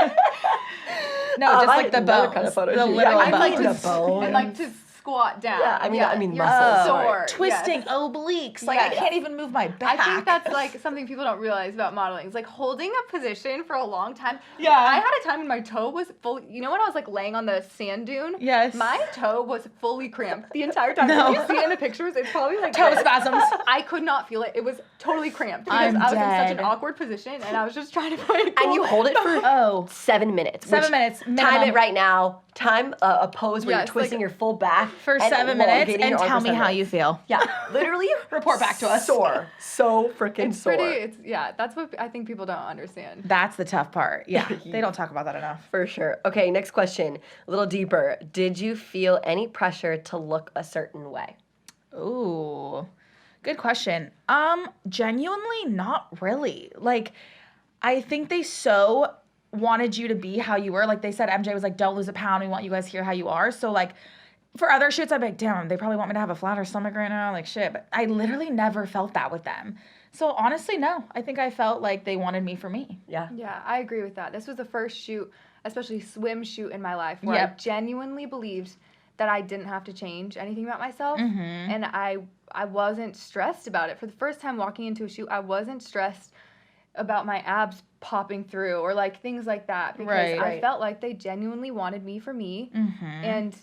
S2: No, just like the bones.
S1: Kind of photo
S2: the
S1: shoot.
S2: literal
S3: I like
S2: bones.
S3: to and like to squat down.
S1: Yeah, I mean
S3: you're
S1: muscles,
S3: sore.
S2: Twisting
S3: Yes.
S2: obliques. Like, I
S3: Yes.
S2: can't even move my back.
S3: I think that's like something people don't realize about modeling. It's like holding a position for a long time.
S2: Yeah.
S3: I had a time when my toe was fully, you know when I was like laying on the sand dune?
S2: Yes.
S3: My toe was fully cramped the entire time.
S2: No.
S3: If you see it in the pictures, it's probably like
S2: toe
S3: this.
S2: spasms.
S3: I could not feel it. It was totally cramped because
S2: I'm
S3: I was in such
S2: dead.
S3: an awkward position and I was just trying to find
S1: And you hold it for
S2: Oh.
S1: 7 minutes.
S2: 7 minutes.
S1: Time
S2: minimum.
S1: it right now. Time a pose where
S3: Yeah,
S1: you're
S3: it's
S1: twisting
S3: like-
S1: your full back
S2: For
S1: and
S2: 7 minutes
S1: elongating
S2: and
S1: your arm
S2: tell
S1: for
S2: me
S1: 7
S2: how
S1: minutes.
S2: you feel.
S1: Yeah, literally
S2: Report back to us.
S1: Sore, so freaking
S3: It's
S1: sore.
S3: that's what I think people don't understand.
S2: That's the tough part. Yeah. They don't talk about that enough.
S1: For sure. Okay, next question. A little deeper. Did you feel any pressure to look a certain way?
S2: Ooh. Good question. Genuinely not really. Like, I think they so wanted you to be how you were. Like they said, MJ was like, don't lose a pound. We want you guys here how you are. So like for other shoots, I'd be like, damn, they probably want me to have a flatter stomach right now. Like shit. But I literally never felt that with them. So honestly, no. I think I felt like they wanted me for me.
S1: Yeah.
S3: Yeah, I agree with that. This was the first shoot, especially swim shoot in my life, where I
S2: Yep.
S3: genuinely believed that I didn't have to change anything about myself.
S2: Mm-hmm.
S3: And I wasn't stressed about it. For the first time walking into a shoot, I wasn't stressed about my abs popping through or like things like that because
S2: Right.
S3: I felt like they genuinely wanted me for me.
S2: Mm-hmm.
S3: And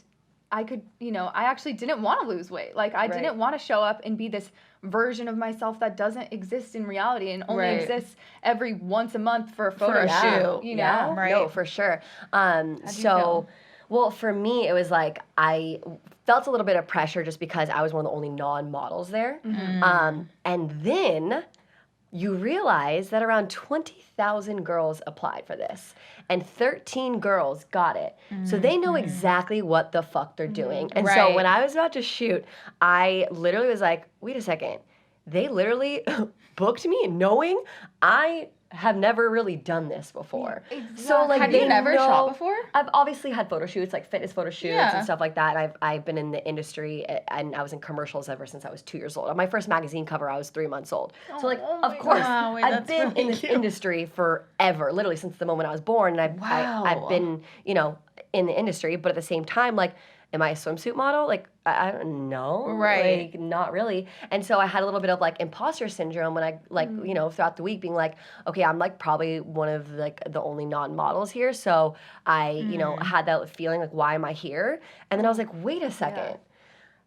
S3: I could, I actually didn't want to lose weight. Like I didn't want to show up and be this version of myself that doesn't exist in reality and only
S2: Right.
S3: exists every once a month for a photo
S2: For a
S3: shoot.
S2: shoot.
S3: You
S2: Yeah.
S3: know?
S2: Right.
S1: No, for sure.
S3: you feel?
S1: Well, for me, it was like I felt a little bit of pressure just because I was one of the only non-models there. And then you realize that around 20,000 girls applied for this, and 13 girls got it. So they know exactly what the fuck they're doing. And so
S2: Right.
S1: when I was about to shoot, I literally was like, wait a second. They literally booked me knowing I have never really done this before. So like
S2: Had you
S1: they
S2: never
S1: know-
S2: shot before?
S1: I've obviously had photo shoots, like fitness photo shoots
S2: Yeah.
S1: and stuff like that. And I've been in the industry and I was in commercials ever since I was 2 years old. On my first magazine cover, I was 3 months old. So like,
S3: Oh
S1: of
S3: my
S1: course,
S2: God. Wait,
S1: I've
S2: that's
S1: been
S2: really
S1: in this
S2: cute.
S1: industry forever, literally since the moment I was born. And I've been, in the industry, but at the same time, like, am I a swimsuit model? Like, I don't know.
S2: Right.
S1: Like, not really. And so I had a little bit of like imposter syndrome when I like, throughout the week being like, okay, I'm like probably one of like the only non-models here. So I, had that feeling like, why am I here? And then I was like, wait a second.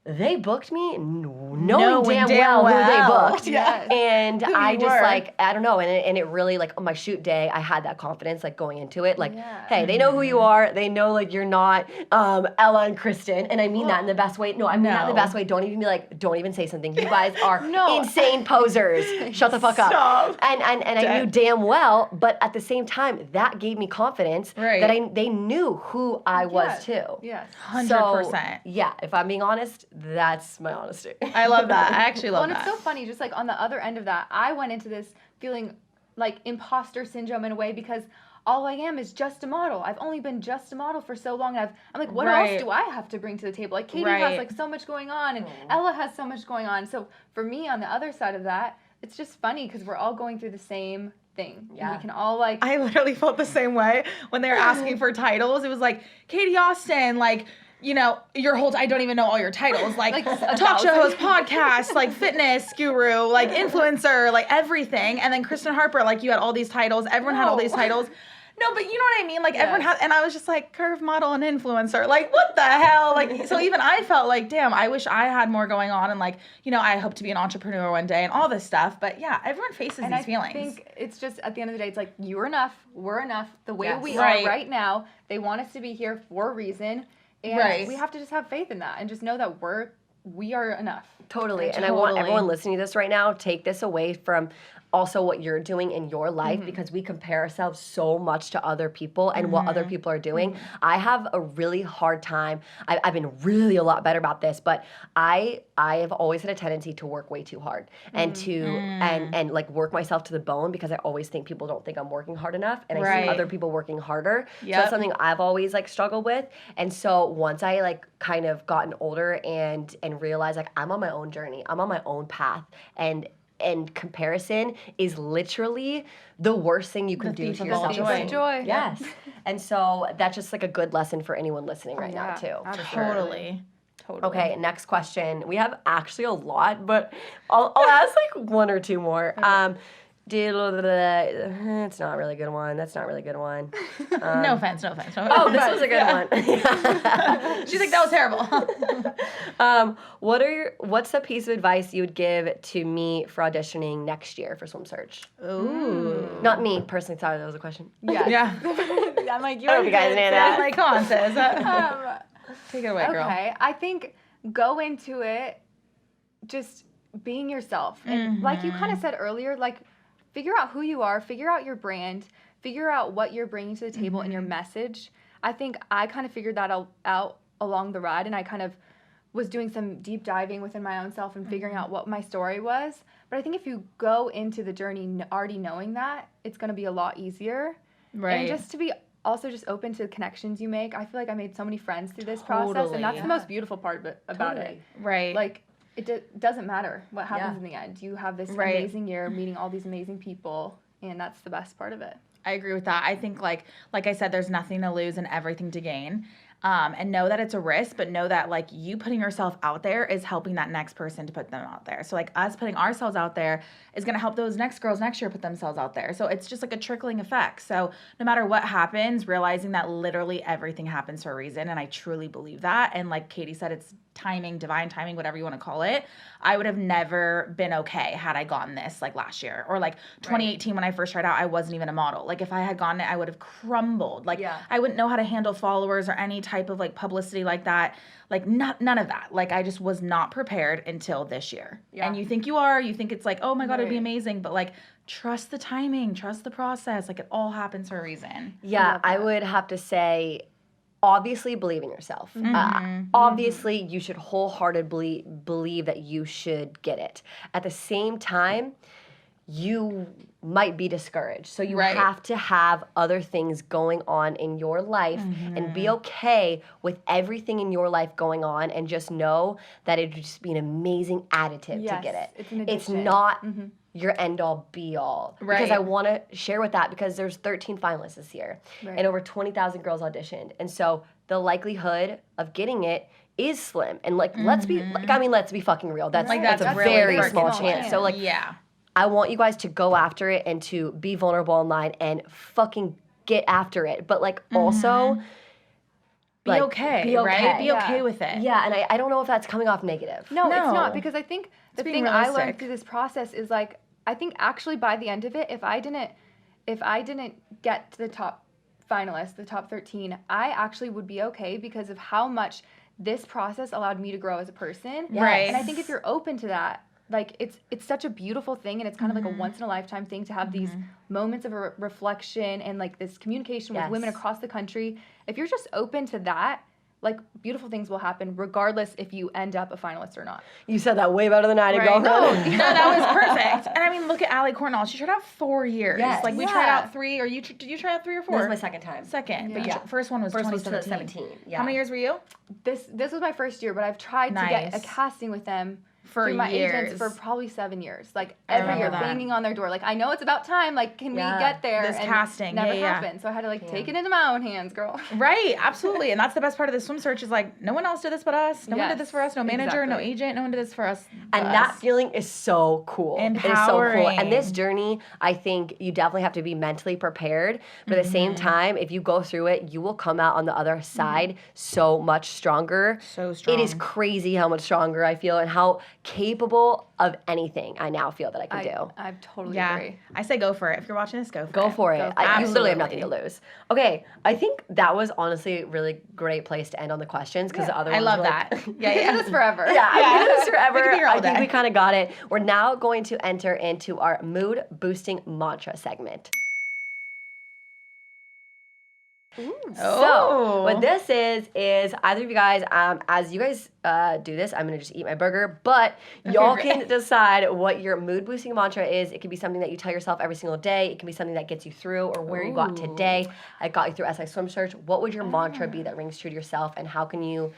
S1: They booked me knowing damn well who they booked.
S3: Yes.
S1: And
S2: Who
S1: I
S2: you
S1: just
S2: were.
S1: like, I don't know. And it really like on my shoot day, I had that confidence like going into it. Like,
S3: Yeah.
S1: hey, they know who you are. They know like you're not Ella and Kristen. And I mean that in the best way. No, I mean that in the
S2: No.
S1: best way. Don't even be like, don't even say something. You guys are
S3: No.
S1: insane posers. Shut the fuck up.
S2: Stop.
S1: And I knew damn well, but at the same time, that gave me confidence
S2: Right.
S1: that they knew who I was too.
S3: Yes.
S2: 100%.
S1: Yeah, if I'm being honest, that's my honesty.
S2: I love that. I actually
S3: Well,
S2: love
S3: and
S2: that.
S3: it's so funny, just like on the other end of that, I went into this feeling like imposter syndrome in a way because all I am is just a model. I've only been just a model for so long. And I'm like, what
S2: Right.
S3: else do I have to bring to the table? Like Katie
S2: Right.
S3: has like so much going on and Ella has so much going on. So for me on the other side of that, it's just funny because we're all going through the same thing.
S1: Yeah.
S3: And we can all like,
S2: I literally felt the same way when they were asking for titles. It was like, Katie Austin, like, your whole, I don't even know all your titles, like
S3: Like,
S2: talk show
S3: 1,000.
S2: host, podcast, like fitness guru, like influencer, like everything. And then Christen Harper, like you had all these titles. Everyone had all these titles. No, but you know what I mean? Like everyone had, and I was just like curve model and influencer. Like what the hell? Like, so even I felt like, damn, I wish I had more going on. And like, I hope to be an entrepreneur one day and all this stuff. But yeah, everyone faces
S3: and
S2: these
S3: I
S2: feelings.
S3: think it's just at the end of the day, it's like you're enough, we're enough. The way
S1: Yes.
S3: we
S2: Right.
S3: are right now, they want us to be here for a reason, and
S2: Right.
S3: we have to just have faith in that and just know that we're we are enough.
S1: Totally. And I want everyone listening to this right now, take this away from also what you're doing in your life because we compare ourselves so much to other people and what other people are doing. I have a really hard time. I've been really a lot better about this, but I have always had a tendency to work way too hard and to and like work myself to the bone because I always think people don't think I'm working hard enough and I see other people working harder. So that's something I've always like struggled with. And so once I like kind of gotten older and realized like I'm on my own journey, I'm on my own path, and comparison is literally the worst thing you can do to yourself.
S3: Joy.
S1: Yes. And so that's just like a good lesson for anyone listening right now too.
S2: Totally.
S1: Okay, next question. We have actually a lot, but I'll ask like one or two more. It's not a really good one. That's not a really good one.
S2: No offense.
S1: Oh, this was a good one.
S2: She's like, that was terrible.
S1: What's the piece of advice you would give to me for auditioning next year for Swim Search?
S2: Ooh.
S1: Not me personally. Sorry, that was a question.
S2: Yeah.
S3: I'm like,
S1: I hope you guys knew that.
S2: I'm like, come on, sis. Take it away, girl.
S3: Okay, I think go into it just being yourself. And like you kind of said earlier, like figure out who you are, figure out your brand, figure out what you're bringing to the table and your message. I think I kind of figured that out along the ride, and I kind of was doing some deep diving within my own self and figuring out what my story was. But I think if you go into the journey already knowing that, it's going to be a lot easier.
S2: Right.
S3: And just to be also just open to the connections you make. I feel like I made so many friends through this process, and that's the most beautiful part about it.
S2: Right.
S3: Like, it doesn't matter what happens in the end. You have this amazing year meeting all these amazing people, and that's the best part of it.
S2: I agree with that. I think, like I said, there's nothing to lose and everything to gain. And know that it's a risk, but know that like you putting yourself out there is helping that next person to put them out there. So like us putting ourselves out there is going to help those next girls next year put themselves out there. So it's just like a trickling effect. So no matter what happens, realizing that literally everything happens for a reason. And I truly believe that. And like Katie said, it's timing, divine timing, whatever you want to call it. I would have never been okay had I gotten this like last year or like 2018 when I first tried out, I wasn't even a model. Like if I had gotten it, I would have crumbled. Like I wouldn't know how to handle followers or any type of like publicity like that. Like none of that. Like I just was not prepared until this year. And you think you think it's like, oh my God, it'd be amazing. But like, trust the timing, trust the process. Like it all happens for a reason.
S1: Yeah, I would have to say, obviously believe in yourself. Obviously, you should wholeheartedly believe that you should get it. At the same time, you might be discouraged. So you have to have other things going on in your life and be okay with everything in your life going on and just know that it would just be an amazing additive to get it.
S3: It's an addition.
S1: It's not your end-all, be-all. Because I want to share with that because there's 13 finalists this year and over 20,000 girls auditioned. And so the likelihood of getting it is slim. And like, let's be fucking real. That's a very small chance. So like, I want you guys to go after it and to be vulnerable online and fucking get after it. But like also
S2: be okay, right? Be okay with it.
S1: Yeah, and I don't know if that's coming off negative.
S3: No, it's not, because I think the thing I learned through this process is like, I think actually by the end of it, if I didn't get to the top finalists, the top 13, I actually would be okay because of how much this process allowed me to grow as a person.
S2: Right.
S3: And I think if you're open to that, like it's such a beautiful thing, and it's kind of like a once in a lifetime thing to have these moments of reflection and like this communication with women across the country. If you're just open to that, like beautiful things will happen regardless if you end up a finalist or not.
S1: You said that way better than I did, girl.
S2: No, that was perfect. And I mean, look at Allie Cornell. She tried out 4 years.
S1: Yes.
S2: Like we tried out 3, or did you try out 3 or 4?
S1: This was my second time.
S2: Second, but first one was 2017.
S1: Yeah.
S2: How many years were you?
S3: This was my first year, but I've tried to get a casting with them
S2: for
S3: my
S2: years.
S3: agents for probably 7 years. Like every year, banging on their door. Like I know it's about time. Like can we get there?
S2: This
S3: and
S2: casting
S3: never happened. So I had to like take it into my own hands, girl.
S2: Right, absolutely. And that's the best part of the Swim Search is like no one else did this but us. No one did this for us. No manager, no agent. No one did this for us.
S1: And that feeling is so cool.
S2: Empowering.
S1: It is so cool. And this journey, I think you definitely have to be mentally prepared. But at the same time, if you go through it, you will come out on the other side so much stronger.
S2: So strong.
S1: It is crazy how much stronger I feel and how capable of anything. I now feel that I can do.
S3: I totally agree.
S2: I say go for it. If you're watching this, go for it.
S1: Go for it.
S3: Go for it.
S1: You literally have nothing to lose. Okay, I think that was honestly a really great place to end on the questions because the other ones
S2: I love
S1: were
S2: that.
S1: like,
S3: Yeah, yeah. This forever.
S1: Yeah, I can do this forever.
S2: We could be here all
S1: I think
S2: day.
S1: we kind of got it. We're now going to enter into our mood boosting mantra segment. So what this is either of you guys, as you guys do this, I'm gonna just eat my burger, but y'all can decide what your mood boosting mantra is. It can be something that you tell yourself every single day. It can be something that gets you through or where you got today. I got you through SI Swim Search. What would your mantra be that rings true to yourself, and how can you,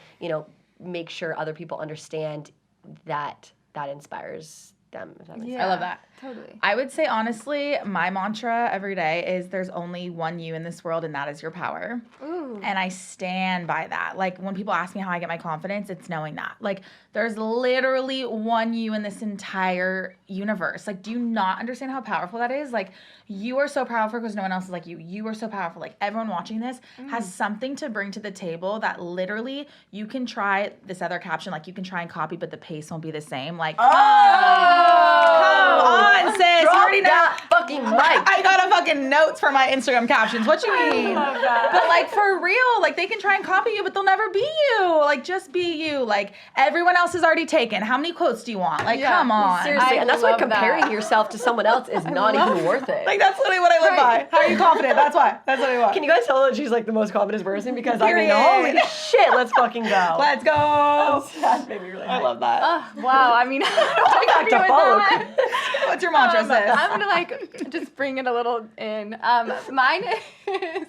S1: make sure other people understand that inspires them, if that makes sense.
S2: I love that.
S3: Totally.
S2: I would say, honestly, my mantra every day is there's only one you in this world, and that is your power.
S3: Ooh.
S2: And I stand by that. Like, when people ask me how I get my confidence, it's knowing that. Like, there's literally one you in this entire universe. Like, do you not understand how powerful that is? Like, you are so powerful because no one else is like you. You are so powerful. Like, everyone watching this has something to bring to the table that literally you can try this other caption. Like, you can try and copy, but the pace won't be the same. Like, come on, sis.
S1: Drop
S2: You already know.
S1: that fucking mic.
S2: I got a fucking notes for my Instagram captions. What you mean?
S3: love that.
S2: But like, for real, like, they can try and copy you, but they'll never be you. Like, just be you. Like, everyone else is already taken. How many quotes do you want? Like, come on.
S1: Seriously, and that's why
S3: love
S1: comparing
S3: that.
S1: yourself to someone else is not even worth it.
S2: Like, that's literally what I live by. How are you confident? That's why. That's what I want.
S1: Can you guys tell that she's like the most confident person? Because
S2: Period.
S1: I mean, holy shit, let's fucking go.
S2: Let's go.
S1: That made me really
S2: I love that.
S3: Wow. I mean, I
S1: got to follow.
S2: What's your mantra, sis?
S3: I'm gonna just bring it a little in. Mine is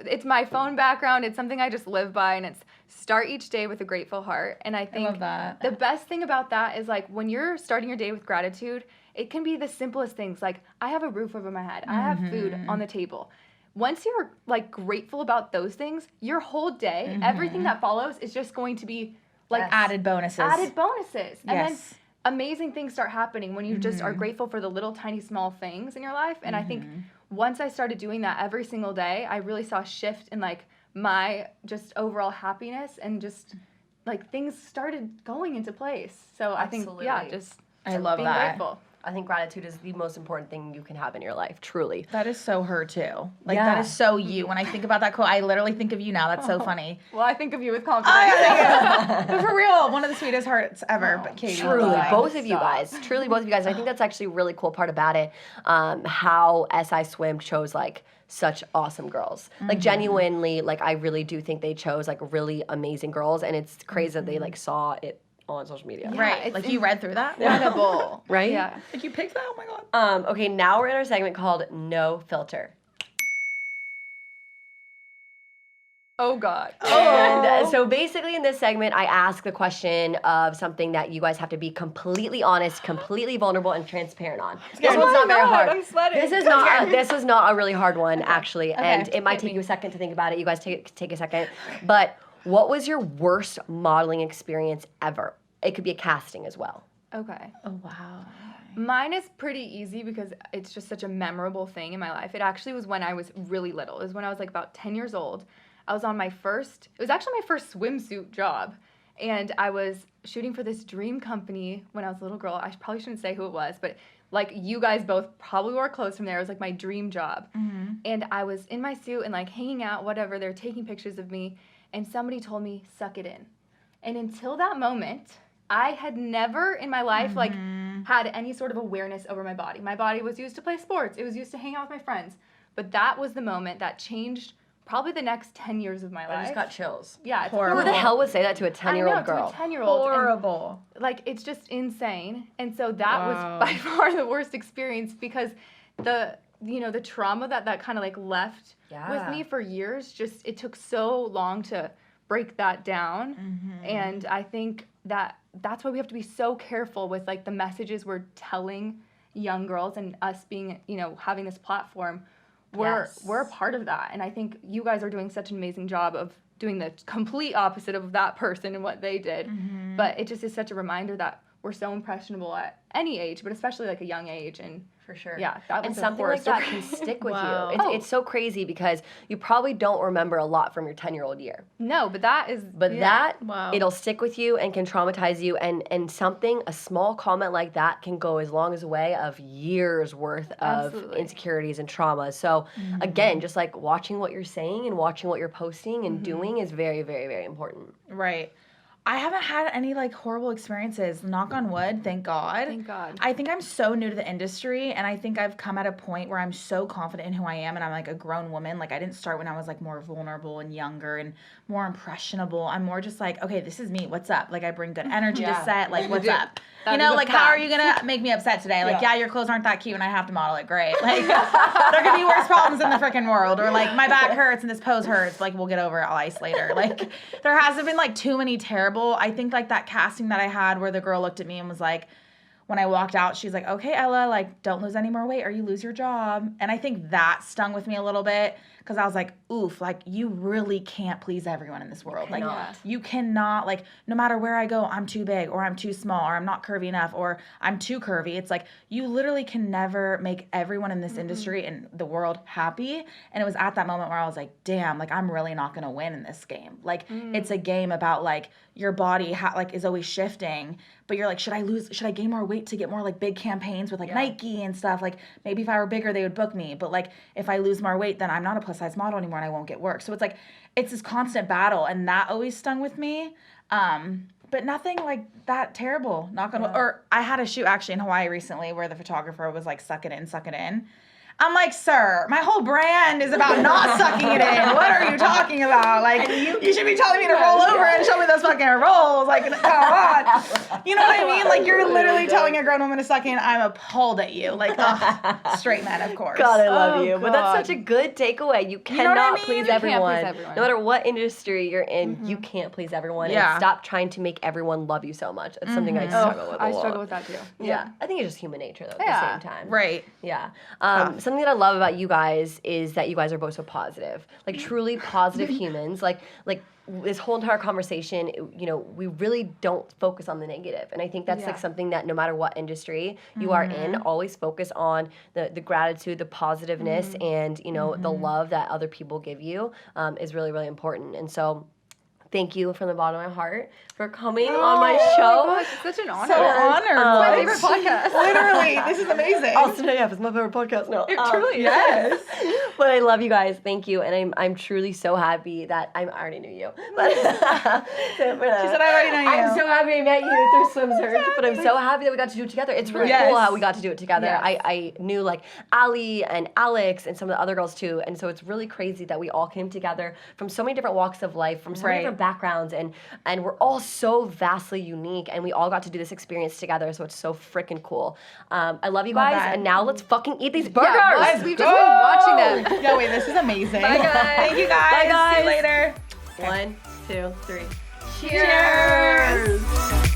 S3: it's my phone background. It's something I just live by, and it's start each day with a grateful heart. And I think
S2: love that.
S3: the best thing about that is like when you're starting your day with gratitude, it can be the simplest things. Like I have a roof over my head. I have food on the table. Once you're like grateful about those things, your whole day, everything that follows is just going to be like
S2: Added bonuses.
S3: added bonuses. And then
S2: Yes.
S3: amazing things start happening when you just are grateful for the little tiny small things in your life. And I think once I started doing that every single day, I really saw a shift in like my just overall happiness, and just like things started going into place. So I think,
S1: Absolutely.
S3: just
S2: I love
S3: being
S2: that.
S3: grateful.
S1: I think gratitude is the most important thing you can have in your life, truly.
S2: That is so her too. Like,
S1: Yeah.
S2: that is so you. When I think about that quote, I literally think of you now. That's so funny.
S3: Well, I think of you with confidence.
S2: But for real, one of the sweetest hearts ever. But Katie,
S1: Truly,
S2: like,
S1: both of you guys. Truly, both of you guys. I think that's actually a really cool part about it. How SI Swim chose like such awesome girls. Like genuinely, like I really do think they chose like really amazing girls, and it's crazy that they like saw it on social media.
S2: right.
S3: it's
S2: Like, you read through that?
S3: Incredible.
S1: Right?
S3: Yeah.
S2: Like, you picked that? Oh my God.
S1: Okay, now we're in our segment called No Filter.
S3: Oh God.
S1: And so basically in this segment, I ask the question of something that you guys have to be completely honest, completely vulnerable, and transparent on. This one's not very hard.
S3: I'm sweating.
S1: This is not a really hard one, actually, and it might take you a second to think about it. You guys take a second. But what was your worst modeling experience ever? It could be a casting as well.
S3: Okay.
S2: Oh, wow.
S3: Mine is pretty easy because it's just such a memorable thing in my life. It actually was when I was really little. It was when I was like about 10 years old. I was on it was actually my first swimsuit job. And I was shooting for this dream company when I was a little girl. I probably shouldn't say who it was, but like you guys both probably wore clothes from there. It was like my dream job. And I was in my suit and like hanging out, whatever. They're taking pictures of me. And somebody told me, suck it in. And until that moment, I had never in my life like had any sort of awareness over my body. My body was used to play sports. It was used to hang out with my friends. But that was the moment that changed probably the next 10 years of my life.
S1: I just got chills.
S3: Yeah, it's
S2: Horrible.
S1: Who the hell would say that to a 10-year-old girl?
S3: To a 10-year-old.
S2: Horrible.
S3: And, like, it's just insane. And so that
S2: Wow.
S3: was by far the worst experience because the trauma that kind of like left with me for years, just it took so long to break that down. And I think that's why we have to be so careful with like the messages we're telling young girls, and us being, having this platform. We're a part of that. And I think you guys are doing such an amazing job of doing the complete opposite of that person and what they did. But it just is such a reminder that we're so impressionable at any age, but especially like a young age. And
S1: For sure.
S3: Yeah, that was
S1: and
S3: a
S1: something
S3: horror
S1: like that
S3: story.
S1: can stick with
S2: Wow.
S1: you. It's so crazy because you probably don't remember a lot from your 10-year-old year.
S3: No, but that is.
S1: But that,
S2: Wow.
S1: it'll stick with you and can traumatize you. And something, a small comment like that can go as long as a way of years worth of
S3: Absolutely.
S1: insecurities and trauma. So again, just like watching what you're saying and watching what you're posting and doing is very, very, very important.
S2: Right. I haven't had any like horrible experiences. Knock on wood, thank God.
S3: Thank God.
S2: I think I'm so new to the industry, and I think I've come at a point where I'm so confident in who I am, and I'm like a grown woman. Like I didn't start when I was like more vulnerable and younger and more impressionable. I'm more just like, okay, this is me. What's up? Like I bring good energy to set. Like what's up?
S3: That
S2: You know,
S3: is a
S2: like how are
S3: fact.
S2: you gonna make me upset today? Like yeah, your clothes aren't that cute, and I have to model it. Great. Like there could be worse problems in the freaking world, or like my back hurts and this pose hurts. Like we'll get over it. I'll ice later. Like there hasn't been like too many terrible. I think like that casting that I had where the girl looked at me and was like, when I walked out, she's like, okay, Ella, like, don't lose any more weight or you lose your job. And I think that stung with me a little bit because I was like, oof, like, you really can't please everyone in this world. Like,
S1: cannot.
S2: you cannot, like, no matter where I go, I'm too big or I'm too small or I'm not curvy enough or I'm too curvy. It's like, you literally can never make everyone in this industry and the world happy. And it was at that moment where I was like, damn, like, I'm really not going to win in this game. Like, it's a game about, like, your body, like, is always shifting. But you're like, should I gain more weight to get more like big campaigns with like Nike and stuff? Like maybe if I were bigger, they would book me. But like if I lose more weight, then I'm not a plus size model anymore and I won't get work. So it's like, it's this constant battle. And that always stung with me. But nothing like that terrible. Not gonna, or I had a shoot actually in Hawaii recently where the photographer was like, suck it in, suck it in. I'm like, sir, my whole brand is about not sucking it in. What are you talking about? Like, you should be telling me to roll over and show me those fucking rolls. Like, come on. You know what I mean? Like, you're literally telling a grown woman to suck in. I'm appalled at you. Like, ugh, straight men, of course.
S1: God, I love
S3: Oh,
S1: you. But that's
S3: God.
S1: such a good takeaway. You
S2: know what
S1: cannot
S2: I mean?
S1: please
S2: You can't
S1: everyone.
S3: please everyone.
S1: No matter what industry you're in, you can't please everyone.
S2: Yeah.
S1: And stop trying to make everyone love you so much. It's something I struggle with a
S3: I
S1: lot.
S3: struggle with that too.
S1: Yeah. I think it's just human nature, though, at
S3: Yeah.
S1: the same time.
S2: Right.
S1: Yeah. Something that I love about you guys is that you guys are both so positive. Like, truly positive humans. Like this whole entire conversation, you know, we really don't focus on the negative. And I think that's like something that no matter what industry you are in, always focus on the gratitude, the positiveness, and, you know, the love that other people give you is really, really important. And so thank you from the bottom of my heart for coming on my show.
S3: Gosh, it's such an honor.
S2: So honored.
S3: My
S2: What?
S3: favorite podcast.
S2: Literally, this is amazing.
S1: Austin AF is my favorite podcast now.
S3: It truly is.
S2: Yes.
S1: But I love you guys. Thank you. And I'm truly so happy that I already knew you. But she
S2: said, "I already know you."
S1: I'm so happy I met you through Swimsuit, but I'm so happy that we got to do it together. It's really
S2: Yes.
S1: cool how we got to do it together.
S3: Yes.
S1: I knew like Ali and Alex and some of the other girls too. And so it's really crazy that we all came together from so many different walks of life, from so many
S2: Right.
S1: different backgrounds, and we're all so vastly unique, and we all got to do this experience together, so it's so freaking cool. I love you guys,
S2: that.
S1: and now let's fucking eat these burgers!
S3: Yeah, we've just been watching them.
S2: Yo, wait, this is amazing.
S3: Bye, guys.
S2: Thank you guys.
S1: Bye, guys.
S2: See you later.
S1: 1, 2, 3.
S2: Cheers.